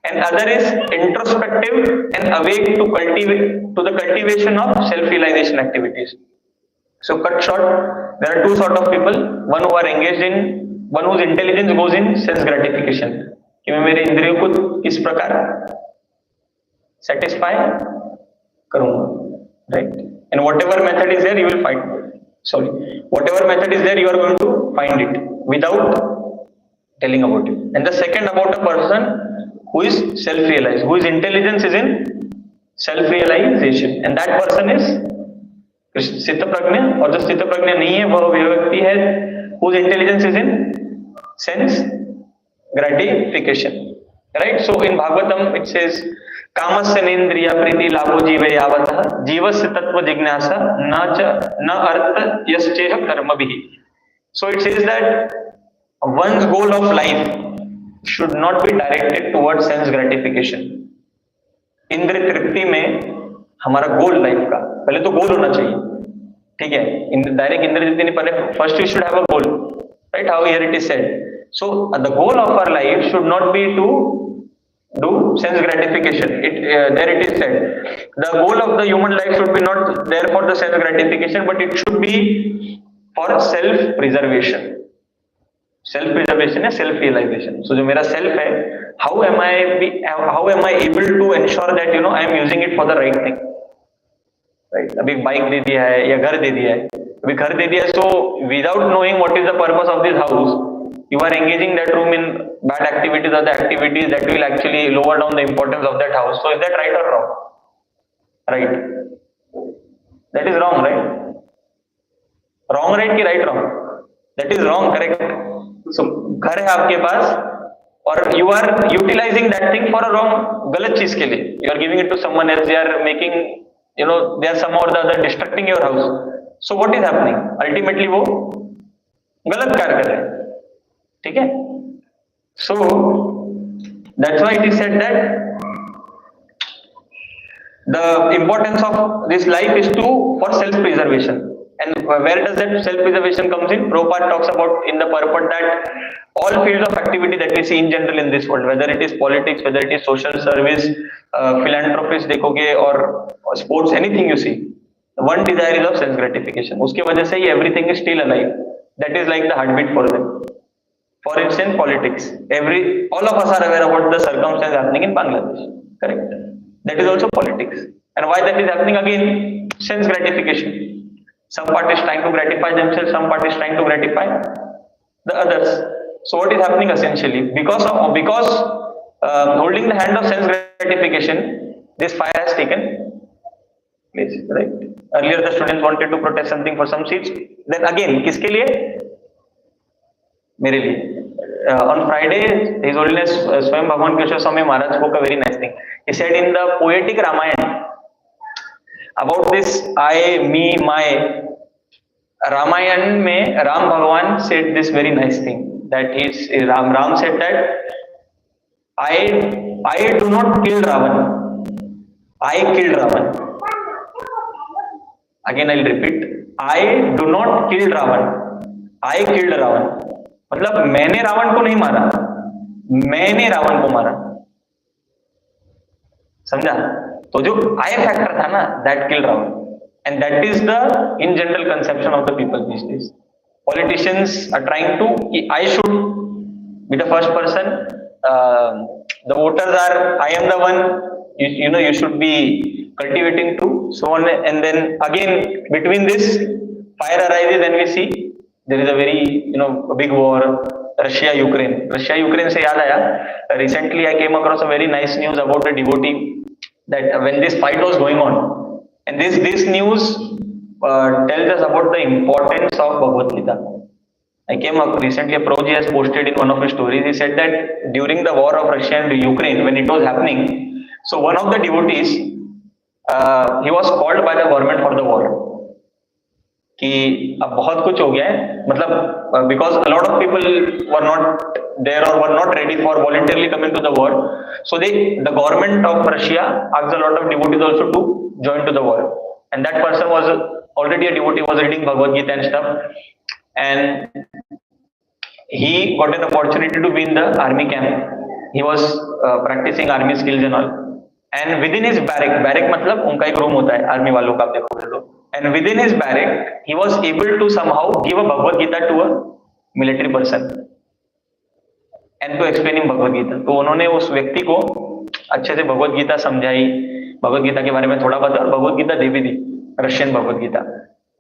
and other is introspective and awake to the cultivation of self-realization activities. So cut short, there are two sort of people. One whose intelligence goes in sense gratification. कि मैं मेरे इंद्रियों को किस प्रकार satisfy करूँगा, right? And whatever method is there, you will find. Whatever method is there, you are going to find it without telling about it. And the second about a person who is self-realized, whose intelligence is in self-realization, and that person is स्थित प्रज्ञ. और जो स्थित प्रज्ञ नहीं है वह व्यक्ति है whose intelligence is in sense gratification, right? So in Bhagavatam it says कामस्य नेन्द्रिय प्रीति लाभो जीवे यावतः जीवस्य तत्व जिज्ञासा न अर्थ यश्चेह कर्मभिः. So it says that one's goal of life should not be directed towards sense gratification. Indra तृप्ति में हमारा गोल लाइफ का पहले तो गोल होना चाहिए, ठीक है? डायरेक्ट इंद्र तृप्ति नहीं, पहले first you should have a goal, right? How here it is said. So the goal of our life should not be to do sense gratification. There it is said, the goal of the human life should be not there for the sense gratification, but it should be for self preservation. Self preservation है self realization. So जो मेरा self है, how am I able to ensure that I am using it for the right thing, right? अभी bike दे दिया है या घर दे दिया है, अभी घर दे दिया है, so without knowing what is the purpose of this house, you are engaging that room in bad activities or the activities that will actually lower down the importance of that house. So is that right or wrong? Right? That is wrong, right? Wrong, right? Ki right, wrong? That is wrong, correct? So घर है आपके पास और you are utilizing that thing for a wrong, गलत चीज के लिए. You are giving it to someone else. They are making, they are somehow or the other destructing your house. So what is happening? Ultimately वो गलत कार्य कर रहे हैं. ठीक है? So that's why it is said that the importance of this life is for self-preservation. And where does that self-preservation comes in? Prabhupada talks about in the purport that all fields of activity that we see in general in this world, whether it is politics, whether it is social service, philanthropist देखोगे or sports, anything you see, one desire is of self gratification. उसके वजह से ही everything is still alive. That is like the heartbeat for them. For instance, politics. All of us are aware about the circumstances happening in Bangladesh. Correct. That is also politics. And why that is happening? Again, sense gratification. Some part is trying to gratify themselves, some part is trying to gratify the others. So what is happening essentially? Because holding the hand of sense gratification, this fire has taken place. Right? Earlier the students wanted to protest something for some seats. Then again, किसके लिए? मेरे लिए. On Friday, His Holiness Swayam Bhagwan Kishore Swami Maharaj spoke a very nice thing. He said in the poetic Ramayana about this I, me, my. Ramayan में Ram Bhagwan said this very nice thing that Ram said that I do not kill Ravan. I killed Ravan. Again I'll repeat. I do not kill Ravan. I killed Ravan. मतलब मैंने रावण को नहीं मारा, मैंने रावण को मारा. समझा? तो जो I फैक्टर था ना, that killed Ravan. And that is the in general conception of the people these days. Politicians are trying to, I should be the first person. The voters are, I am the one. You should be cultivating too. So on, and then again between this, fire arises, and we see there is a very a big war. Russia-Ukraine. Russia-Ukraine से याद आया. Recently I came across a very nice news about a devotee that when this fight was going on. And this news tells us about the importance of Bhagavad Gita. I came up recently, Prabhu has posted in one of his stories, he said that during the war of Russia and Ukraine, when it was happening, so one of the devotees, he was called by the government for the war. कि अब बहुत कुछ हो गया है, मतलब because a lot of people were not there or were not ready for voluntarily coming to the war, so the government of Russia asked a lot of devotees also to join to the war, and that person was already a devotee, was reading Bhagavad Gita and stuff, and he got an opportunity to be in the army camp. He was practicing army skills and all, and within his barrack मतलब उनका एक room होता है army वालों का, आप देखोगे तो. And within his barrack, he was able to somehow give a Bhagavad Gita to a military person and to explain him Bhagavad Gita. तो उन्होंने उस व्यक्ति को अच्छे से भगवद गीता समझाई, भगवद गीता के बारे में थोड़ा बताया, भगवद गीता दे भी दी, रशियन भगवद गीता.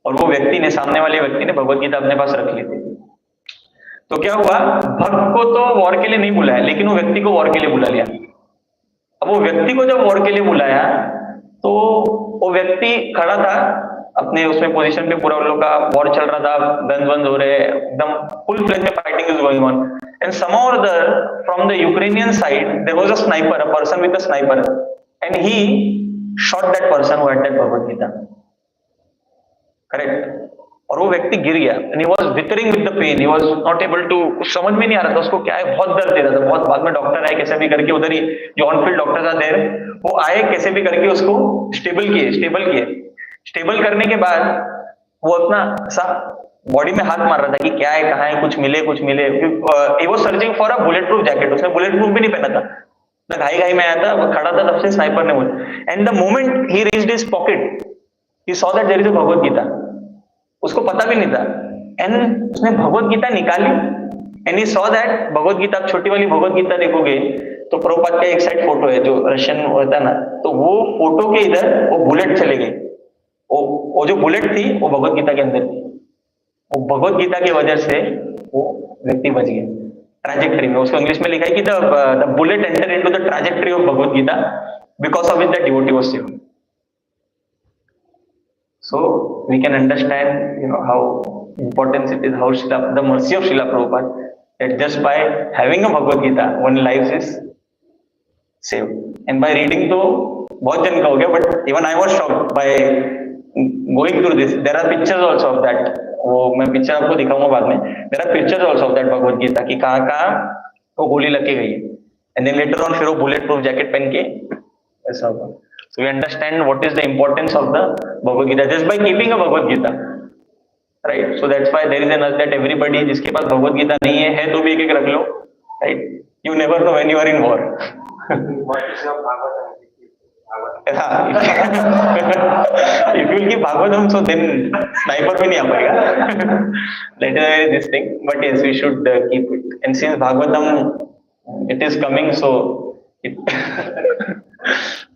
और वो व्यक्ति ने, सामने वाले व्यक्ति ने भगवद गीता अपने पास रख ली थी. तो क्या हुआ, भक्त को तो वॉर के लिए नहीं बुलाया, लेकिन वो व्यक्ति को वॉर के लिए बुला लिया. अब वो व्यक्ति को जब वॉर के लिए बुलाया तो वो व्यक्ति खड़ा था अपने उसमें पोजीशन पे, पूरा उन लोग का वॉर चल रहा था, गन्स वन्स हो रहे, एकदम फुल फ्लेज में fighting is going on. And somehow or other from the Ukrainian side there was a sniper, a person with a sniper, and he shot that person who had that Bhagavad Gita. Correct? और वो व्यक्ति गिर गया, and he was withering with the pain, he was not able to, कुछ समझ में नहीं आ रहा था उसको क्या है, बहुत दर्द दे रहा था बहुत. बाद में डॉक्टर आए, कैसे भी करके उधर ही जो ऑन फील्ड डॉक्टर्स आते हैं वो आए, कैसे भी करके उसको स्टेबल करने के बाद वो अपना सा बॉडी में हाथ मार रहा था कि क्या है, कहाँ है, कुछ मिले. He was searching for a bullet proof jacket. उसने बुलेट प्रूफ भी नहीं पहना था, ना घाई में आया था, वो खड़ा था, तब से स्नाइपर ने बोला. And the moment he reached his pocket he saw that there is a Bhagavad Gita. उसको पता भी नहीं था, एंड उसने भगवद गीता निकाली, and he saw that Bhagavad Gita. आप छोटी वाली भगवद गीता देखोगे तो प्रभुपाद का एक साइड फोटो है जो रशियन होता है ना, तो वो फोटो के इधर वो बुलेट चले गई. वो जो बुलेट थी वो भगवद गीता के अंदर थी. वो भगवद गीता की वजह से वो व्यक्ति बच गया ट्रैजेक्टरी में. उसको इंग्लिश में लिखा है कि the bullet enter into the trajectory of Bhagavad Gita because of which the devotee was saved. So we can understand, how important it is, how the mercy of Srila Prabhupada, that just by having a Bhagavad Gita, one life is saved. And by reading तो बहुत जन का हो गया, but even I was shocked by going through this. There are pictures also of that. वो मैं picture आपको दिखाऊंगा बाद में. There are pictures also of that Bhagavad Gita कि कहाँ कहाँ वो गोली लग के गई है. And then later on फिर वो bullet proof jacket पहन के ऐसा होगा. So we understand what is the importance of the Bhagavad Gita just by keeping a Bhagavad Gita, right? So that's why there is an urge that everybody जिसके पास Bhagavad Gita नहीं है तो भी एक रख लो, right? You never know when you are in war. What is your Bhagavatam? If you will keep Bhagavatam, so then sniper भी नहीं आ पाएगा. That is this thing. But yes, we should keep it. And since Bhagavatam, it is coming, so it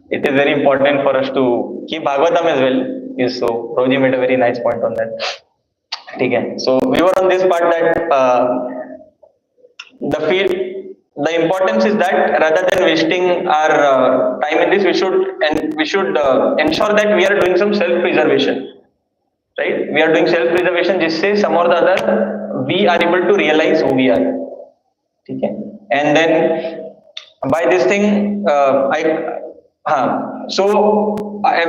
it is very important for us to keep Bhagavatam as well. Yes, so Prabhuji made a very nice point on that. Okay. So we were on this part that the importance is that rather than wasting our time in this, we should ensure that we are doing some self-preservation, right? We are doing self-preservation, जिससे some or the other we are able to realize who we are. Okay? And then by this thing, so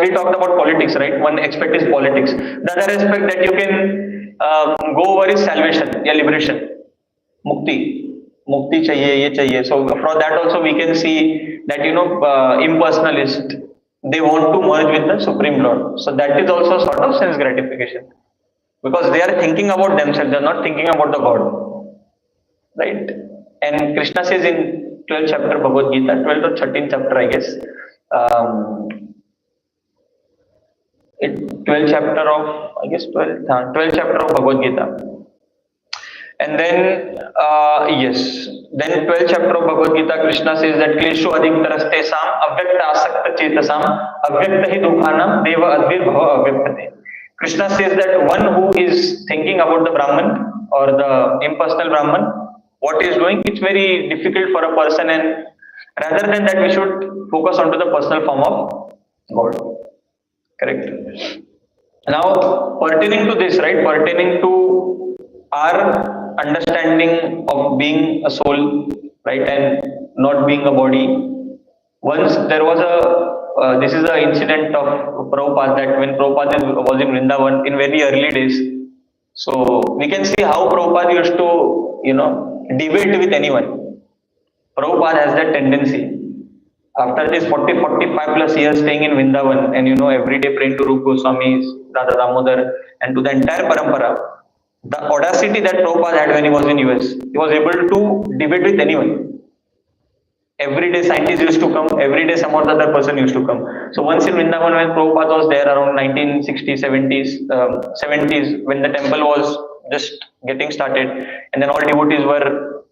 we talked about politics, right? One aspect is politics. The other aspect that you can go over is salvation, yeah, liberation, mukti chahiye, ye chahiye. So from that also we can see that impersonalist, they want to merge with the Supreme Lord. So that is also sort of sense gratification, because they are thinking about themselves, they are not thinking about the God, right? And Krishna says in 12th chapter Bhagavad Gita, 12th or 13th chapter, I guess, 12th chapter of, I guess 12th chapter of Bhagavad Gita. And then, yes, then 12th chapter of Bhagavad Gita, Krishna says that Kleshu adhiktaraste sam avyakta asakta chetasam avyakta hi dukhanam deva advir bhava avyaktate. Krishna says that one who is thinking about the Brahman or the impersonal Brahman, what he is doing, it's very difficult for a person, and rather than that we should focus onto the personal form of God. Correct. Now, pertaining to this, right, pertaining to our understanding of being a soul, right, and not being a body. Once there was this is an incident of Prabhupada, that when Prabhupada was in Vrindavan in very early days. So we can see how Prabhupada used to, debate with anyone. Prabhupada has that tendency. After this 45 plus years staying in Vrindavan and every day praying to Rupa Goswami's, Radha Damodar, and to the entire parampara, the audacity that Prabhupada had when he was in US, he was able to debate with anyone. Every day scientists used to come, every day some or the other person used to come. So once in Vrindavan, when Prabhupada was there around 1960s, 70s, when the temple was just getting started, and then all devotees were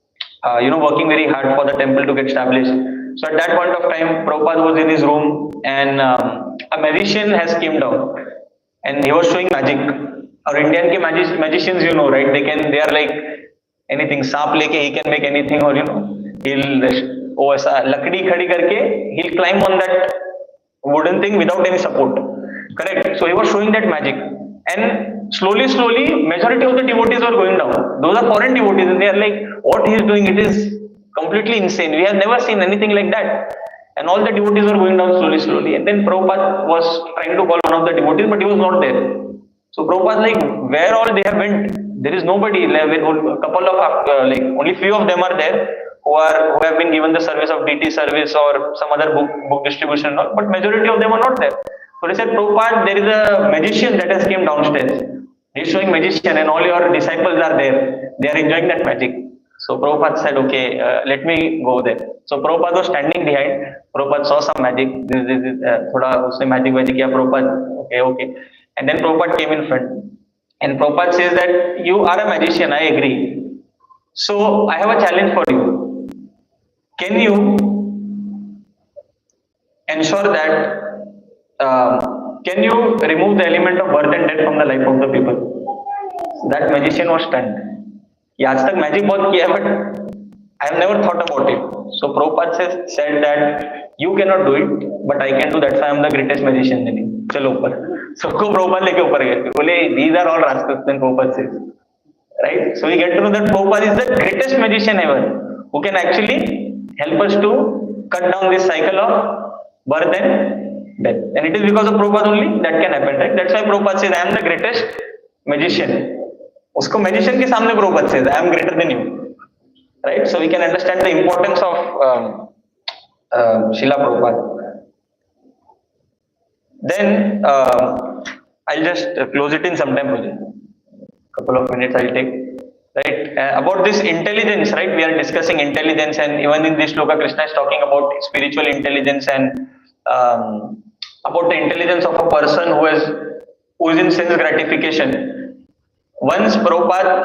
working very hard for the temple to get established. So at that point of time, Prabhupada was in his room, and a magician has came down, and he was showing magic. Our Indian ke magicians, right? They are like anything. Saap leke he can make anything, or he'll lakdi khadi karke, he'll climb on that wooden thing without any support. Correct. So he was showing that magic, and slowly, majority of the devotees were going down. Those are foreign devotees, and they are like, what he is doing, it is completely insane. We have never seen anything like that. And all the devotees were going down slowly. And then Prabhupada was trying to call one of the devotees, but he was not there. So Prabhupada like, where all they have went? There is nobody. A couple of only few of them are there who have been given the service of DT service or some other book distribution, but majority of them are not there. So they said, Prabhupada, there is a magician that has came downstairs. He is showing magician, and all your disciples are there. They are enjoying that magic. So Prabhupada said, okay, let me go there. So Prabhupada was standing behind. Prabhupada saw some magic. Thoda usne magic kiya. Prabhupada, okay. And then Prabhupada came in front. And Prabhupada says that you are a magician, I agree. So I have a challenge for you. Can you ensure that, can you remove the element of birth and death from the life of the people? That magician was stunned. कि आज तक magic बहुत किया है, but I have never thought about it. So Prabhupada said that you cannot do it, but I can do. That's why I am the greatest magician. चलो ऊपर. सबको Prabhupada लेके ऊपर गए, बोले these are all rascals, then Prabhupada says, right? So we get to know that Prabhupada is the greatest magician ever, who can actually help us to cut down this cycle of birth and death. And it is because of Prabhupada only that can happen, right? That's why Prabhupada says, I am the greatest magician. उसको magician के सामने Prabhupada says, I am greater than you, right? So we can understand the importance of Srila Prabhupada. Then I'll just close it in some time, couple of minutes I'll take. Right, about this intelligence, right? We are discussing intelligence, and even in this shloka, Krishna is talking about spiritual intelligence and about the intelligence of a person who is in sense gratification. Once Prabhupada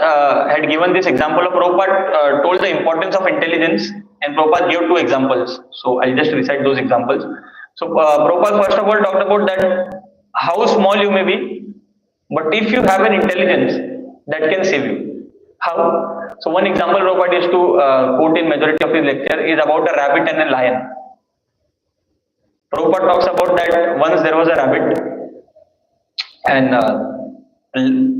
had given this example of Prabhupada told the importance of intelligence, and Prabhupada gave two examples. So I'll just recite those examples. So Prabhupada first of all talked about that how small you may be, but if you have an intelligence that can save you. How? So one example Prabhupada used to quote in majority of his lecture is about a rabbit and a lion. Prabhupada talks about that once there was a rabbit and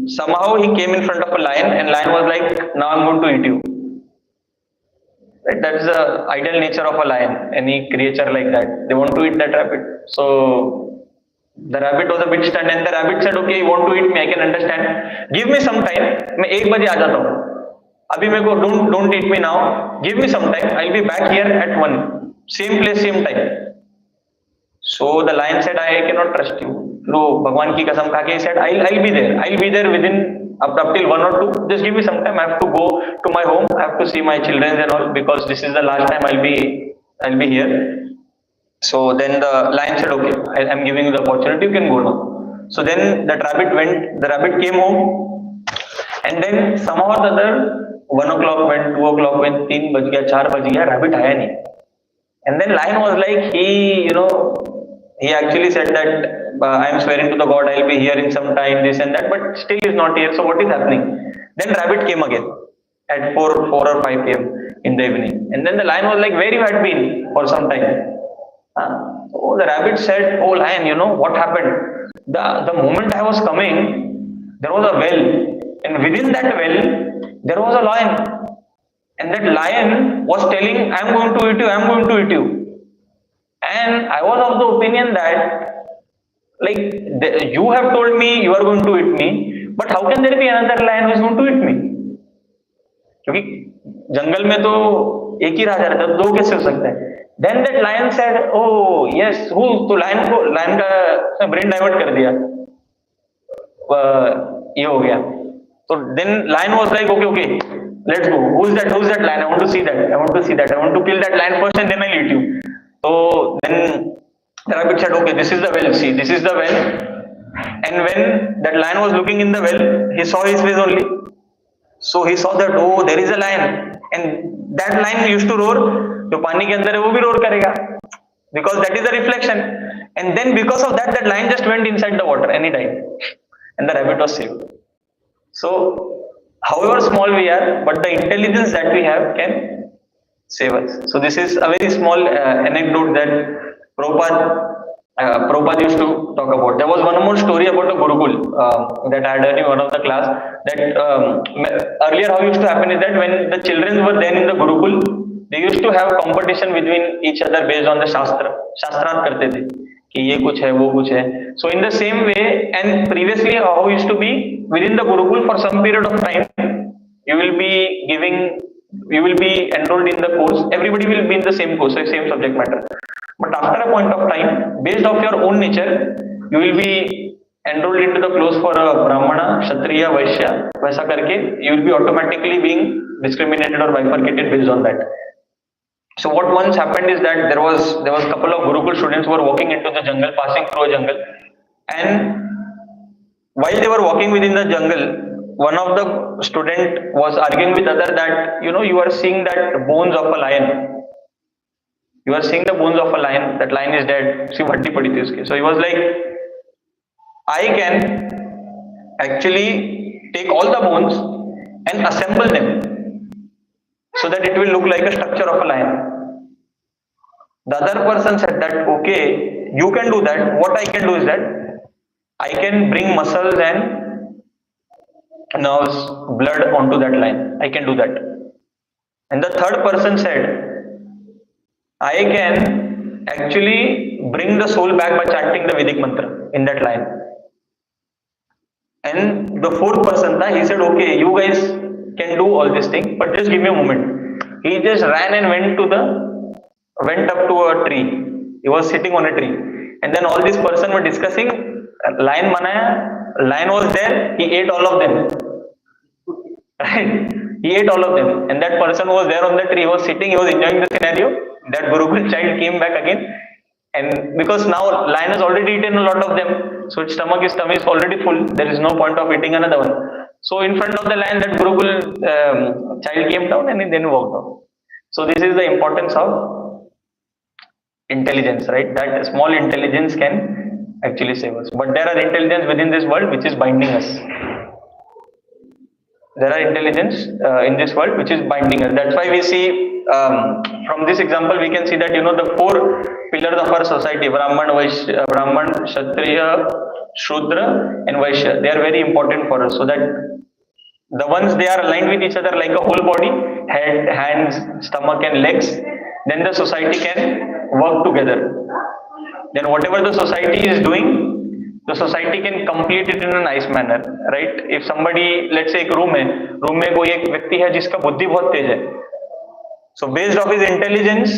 somehow he came in front of a lion and lion was like, now I'm going to eat you. Right? That is the ideal nature of a lion, any creature like that. They want to eat that rabbit. So the rabbit was a bit stunned and the rabbit said, okay, you want to eat me, I can understand. Give me some time. मैं 1 बजे आ जाता हूँ. अभी मेरे को don't eat me now. Give me some time. I'll be back here at 1. Same place, same time. So the lion said, I cannot trust you. लो भगवान की कसम खा के he said, I'll be there. I'll be there within up till 1 or 2. Just give me some time. I have to go to my home. I have to see my children and all because this is the last time I'll be here. So then the lion said, okay, I'm giving you the opportunity, you can go now. So then the rabbit came home and then somehow or the other 1 o'clock went, 2 o'clock went, 3 बज गया, 4 बज गया, rabbit आया नहीं. And then lion was like, he actually said that I am swearing to the God I'll be here in some time, this and that, but still is not here. So what is happening? Then rabbit came again at 4 or 5 p.m. in the evening. And then the lion was like, where you had been for some time? So the rabbit said, oh lion, what happened? The moment I was coming, there was a well, and within that well, there was a lion. And that lion was telling, I am going to eat you, I am going to eat you. And I was of the opinion that, you have told me you are going to eat me, but how can there be another lion who is going to eat me? क्योंकि जंगल में तो एक ही राजा रहता है, दो कैसे हो सकता है? Then that lion said, oh yes, who? तो lion का brain divert कर दिया, ये हो गया. So then lion was like, okay, let's go. Who's that lion? I want to see that. I want to kill that lion first and then I'll eat you. So then the rabbit said, okay, this is the well. See, this is the well. And when that lion was looking in the well, he saw his face only. So he saw that, oh, there is a lion. And that lion used to roar. जो पानी के अंदर है वो भी roar करेगा because that is the reflection. And then because of that lion just went inside the water and he died and the rabbit was saved. So however small we are, but the intelligence that we have can save us. So this is a very small anecdote that Prabhupada used to talk about. There was one more story about a Gurukul that I had heard in one of the class, that earlier how used to happen is that when the children were then in the Gurukul, they used to have competition between each other based on the शास्त्रार्थ करते थे कि ये कुछ है वो कुछ है. So in the same way, and previously how used to be within the Gurukul for some period of time, you will be enrolled in the course. Everybody will be in the same course, same subject matter. But after a point of time, based off your own nature, you will be enrolled into the course for a Brahmana, Kshatriya, Vaishya. वैसा करके you will be automatically being discriminated or bifurcated based on that. So what once happened is that there was a couple of Gurukul students who were walking into the jungle, passing through a jungle, and while they were walking within the jungle, one of the student was arguing with other that you are seeing that bones of a lion. You are seeing the bones of a lion. That lion is dead. See what padi thi uske. So he was like, I can actually take all the bones and assemble them so that it will look like a structure of a lion. The other person said that, okay, you can do that. What I can do is that I can bring muscles and nerves, blood onto that line. I can do that. And the third person said, I can actually bring the soul back by chanting the Vedic mantra in that line. And the fourth person, he said, okay, you guys can do all this thing, but just give me a moment. He just ran and went up to a tree. He was sitting on a tree. And then all this person were discussing, lion manaya, lion was there, he ate all of them. Right? He ate all of them. And that person was there on the tree, he was sitting, he was enjoying the scenario. That Gurukul child came back again. And because now lion has already eaten a lot of them, so its stomach is already full. There is no point of eating another one. So in front of the lion, that Gurukul child came down and he then walked out. So this is the importance of intelligence, right? That small intelligence can actually save us. But there are intelligence within this world which is binding us. There are intelligence in this world which is binding us. That's why we see from this example we can see that the four pillars of our society: Brahman, Kshatriya, Shudra, and Vaishya. They are very important for us, so that the ones they are aligned with each other like a whole body, head, hands, stomach, and legs. Then the society can work together. Then whatever the society is doing, the society can complete it in a nice manner, right? If somebody, let's say एक room में कोई एक व्यक्ति है जिसका बुद्धि बहुत तेज है, so based off his intelligence,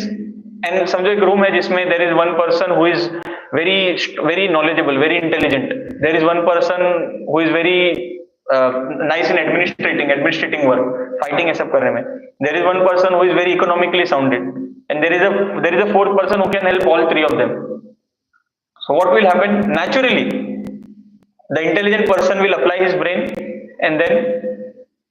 and समझो एक रूम है जिसमें there is one person who is very knowledgeable, very intelligent. There is one person who is very nice in administrating work, fighting ये सब करने में. There is one person who is very economically sounded, and there is a fourth person who can help all three of them. So what will happen? Naturally, the intelligent person will apply his brain, and then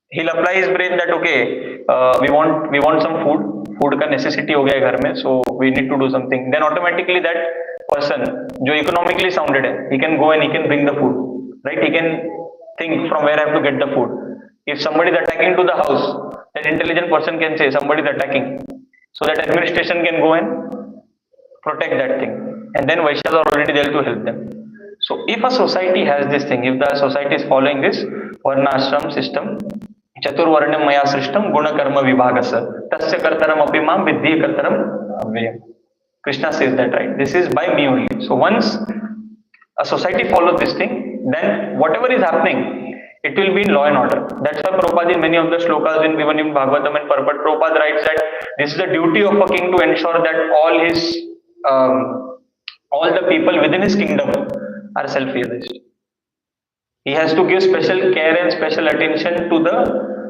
he'll apply his brain that okay, we want some food. Food का necessity हो गया है घर में, so we need to do something. Then automatically that person जो economically sounded है, he can go and he can bring the food, right? He can think from where I have to get the food. If somebody is attacking to the house, that intelligent person can say somebody is attacking, so that administration can go and protect that thing. And then Vaishyas are already there to help them. So if a society has this thing, if the society is following this varnashram system, chaturvarnyam maya srishtam guna karma vibhagasa tasya kartaram api mam vidhi kartaram avyayam. Krishna says that, right? This is by me only. So once a society follows this thing, then whatever is happening, it will be in law and order. That's why Prabhupada in many of the shlokas, even in Bhagavatam and Purport, Prabhupada writes that this is the duty of a king to ensure that all the people within his kingdom are self-realized. He has to give special care and special attention to the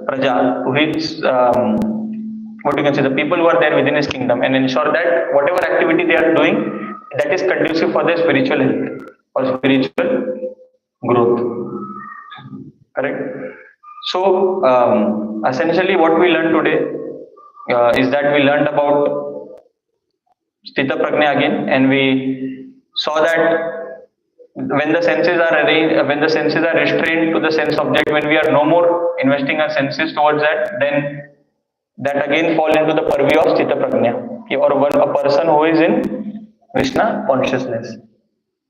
praja, to his the people who are there within his kingdom, and ensure that whatever activity they are doing, that is conducive for their spiritual health or spiritual growth. Correct? So essentially what we learned today is that we learned about Sthita Prajna again, and we saw that when the senses are restrained to the sense object, when we are no more investing our senses towards that, then that again fall into the purview of Sthita Prajna, or a person who is in Krishna consciousness.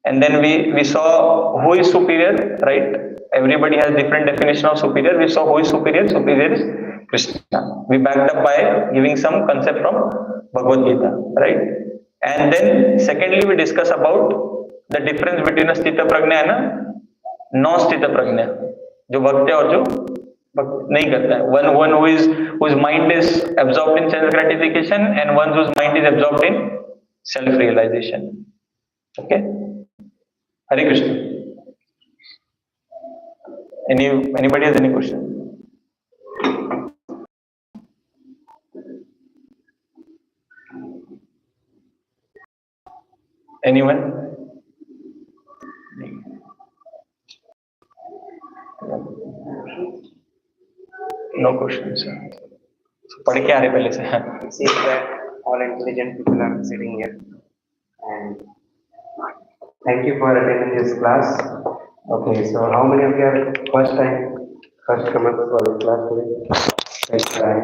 And then we saw who is superior, right? Everybody has different definition of superior. We saw who is superior. Superior is Krishna. We backed up by giving some concept from Bhagavad Gita, right? And then secondly, we discuss about the difference between a Sthita Prajna and a non-Sthita Prajna, जो भक्त है और जो भक्त नहीं करता है. One whose mind is absorbed in sense gratification, and one whose mind is absorbed in self-realization. Okay. Hare Krishna. Anybody has any question? Anyone? No questions. So, पढ़ के आ रहे पहले से. It seems that all intelligent people are sitting here, and thank you for attending this class. Okay, so how many of you are first come up for this class today? First time.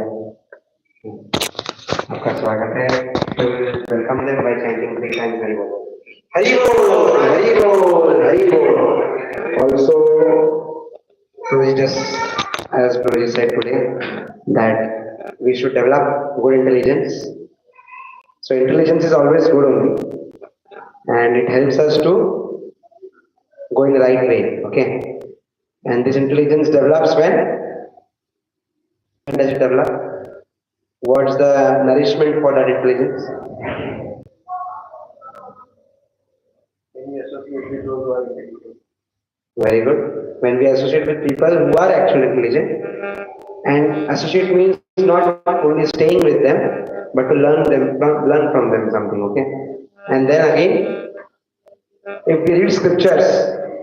आपका स्वागत है. Welcome them by chanting 3 times Hari Bol. Hari Bol, Hari Bol, Hari Bol. just, as Prabhu said today, that we should develop good intelligence. So intelligence is always good only, and it helps us to go in the right way. Okay, and this intelligence develops when does it develop? What's the nourishment for that intelligence? When you associate with those who are intelligent. Very good. When we associate with people who are actually intelligent, and associate means not only staying with them, but to learn from them something. Okay, and then again, if we read scriptures,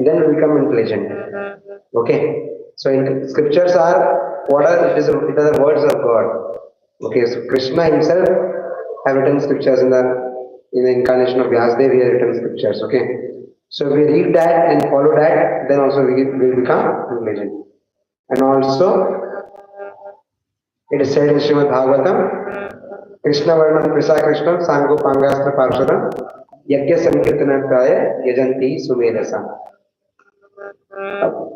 then we become intelligent. Okay, so in scriptures are what are it is it are the words of God. Okay, so Krishna himself have written scriptures in the incarnation of Vyasdev. He has written scriptures. Okay, so if we read that and follow that, then also we will become intelligent. And also, it is said in Srimad Bhagavatam, Krishna Varnam Krisa Krishnam Sango Pangastra Parshadam Yajna Sankirtanataya Yajanti Sumedasa.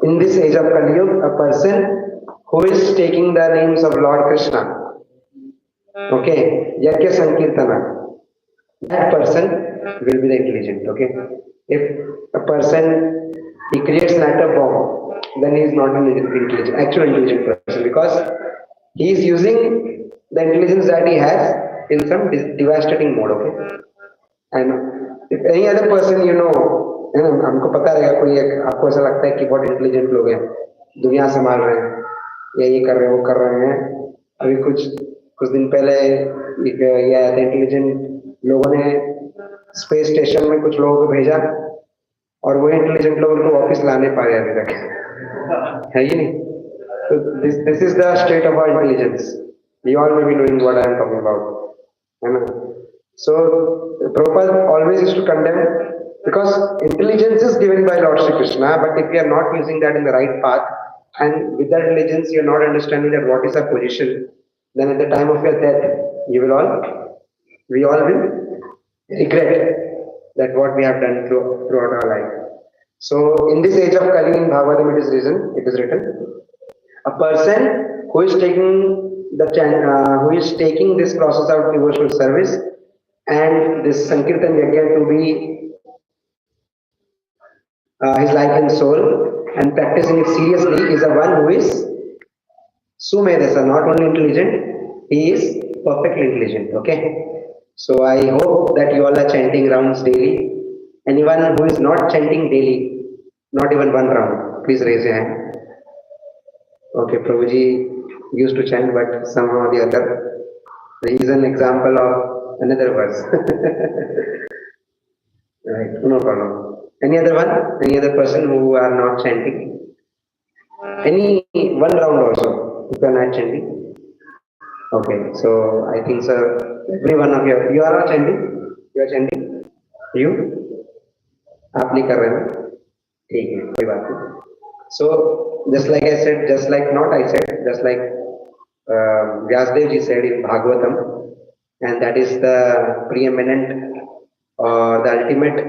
In this age of Kali Yuga, a person who is taking the names of Lord Krishna, okay, Yajna Sankirtana, that person will be the intelligent. Okay, if a person he creates an atom bomb, then he is not an intelligent, actual intelligent person, because he is using the intelligence that he has in some devastating mode. Okay, and if any other person है ना, हमको पता रहेगा कोई एक आपको ऐसा लगता है कि बहुत इंटेलिजेंट लोग हैं, दुनिया संभाल रहे हैं या ये कर रहे हैं वो कर रहे हैं. अभी कुछ दिन पहले एक ये आया था, इंटेलिजेंट लोगों ने स्पेस स्टेशन में कुछ लोगों को भेजा और वो इंटेलिजेंट लोग उनको वापस ला नहीं पा रहे अभी तक, है ये नहीं. So this is the state of our intelligence. You all may be knowing what I am talking about. है ना? So Prabhupada always used to condemn, because intelligence is given by Lord Shri Krishna, but if you are not using that in the right path, and with that intelligence you are not understanding that what is our position, then at the time of your death, we all will regret that what we have done throughout our life. So in this age of Kali, in Bhagavatam it is written, a person who is taking this process of devotional service and this Sankirtan Yajna to be his life and soul, and practicing it seriously, is the one who is Sumedasa, not only intelligent, he is perfectly intelligent. Okay, so I hope that you all are chanting rounds daily. Anyone who is not chanting daily, not even one round, please raise your hand. Okay, Prabhuji used to chant, but somehow or the other, he is an example of another verse. Right, no problem. Any other one? Any other person who are not chanting? Any one round also, if you are not chanting? Okay, so I think, sir, every one of you are not chanting? You are chanting? You? आप नहीं कर रहे हैं? ठीक है, कोई बात नहीं. So, just like I said, just like Vyasdev ji said in Bhagavatam, and that is the preeminent or the ultimate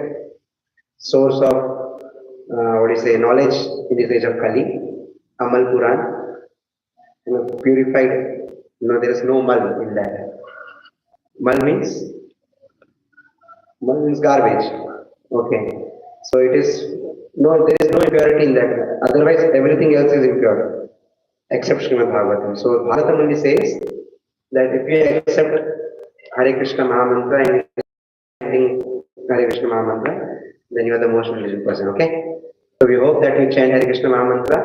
source of knowledge in this age of Kali, Amal Puran, purified. There is no mal in that. Mal means garbage. Okay, so there is no impurity in that. Otherwise, everything else is impure except Srimad Bhagavatam. So Bhagavatam only says that if you accept Hare Krishna Mahamantra and Hare Krishna Mahamantra, then you are the most intelligent person. Okay, so we hope that you chant Hare Krishna Mahamantra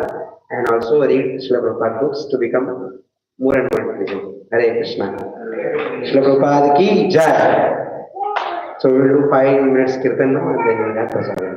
and also read Srila Prabhupada books to become more and more intelligent. Hare Krishna. Srila Prabhupada ki jai. So we will do 5 minutes kirtan now and then we will have prasadam.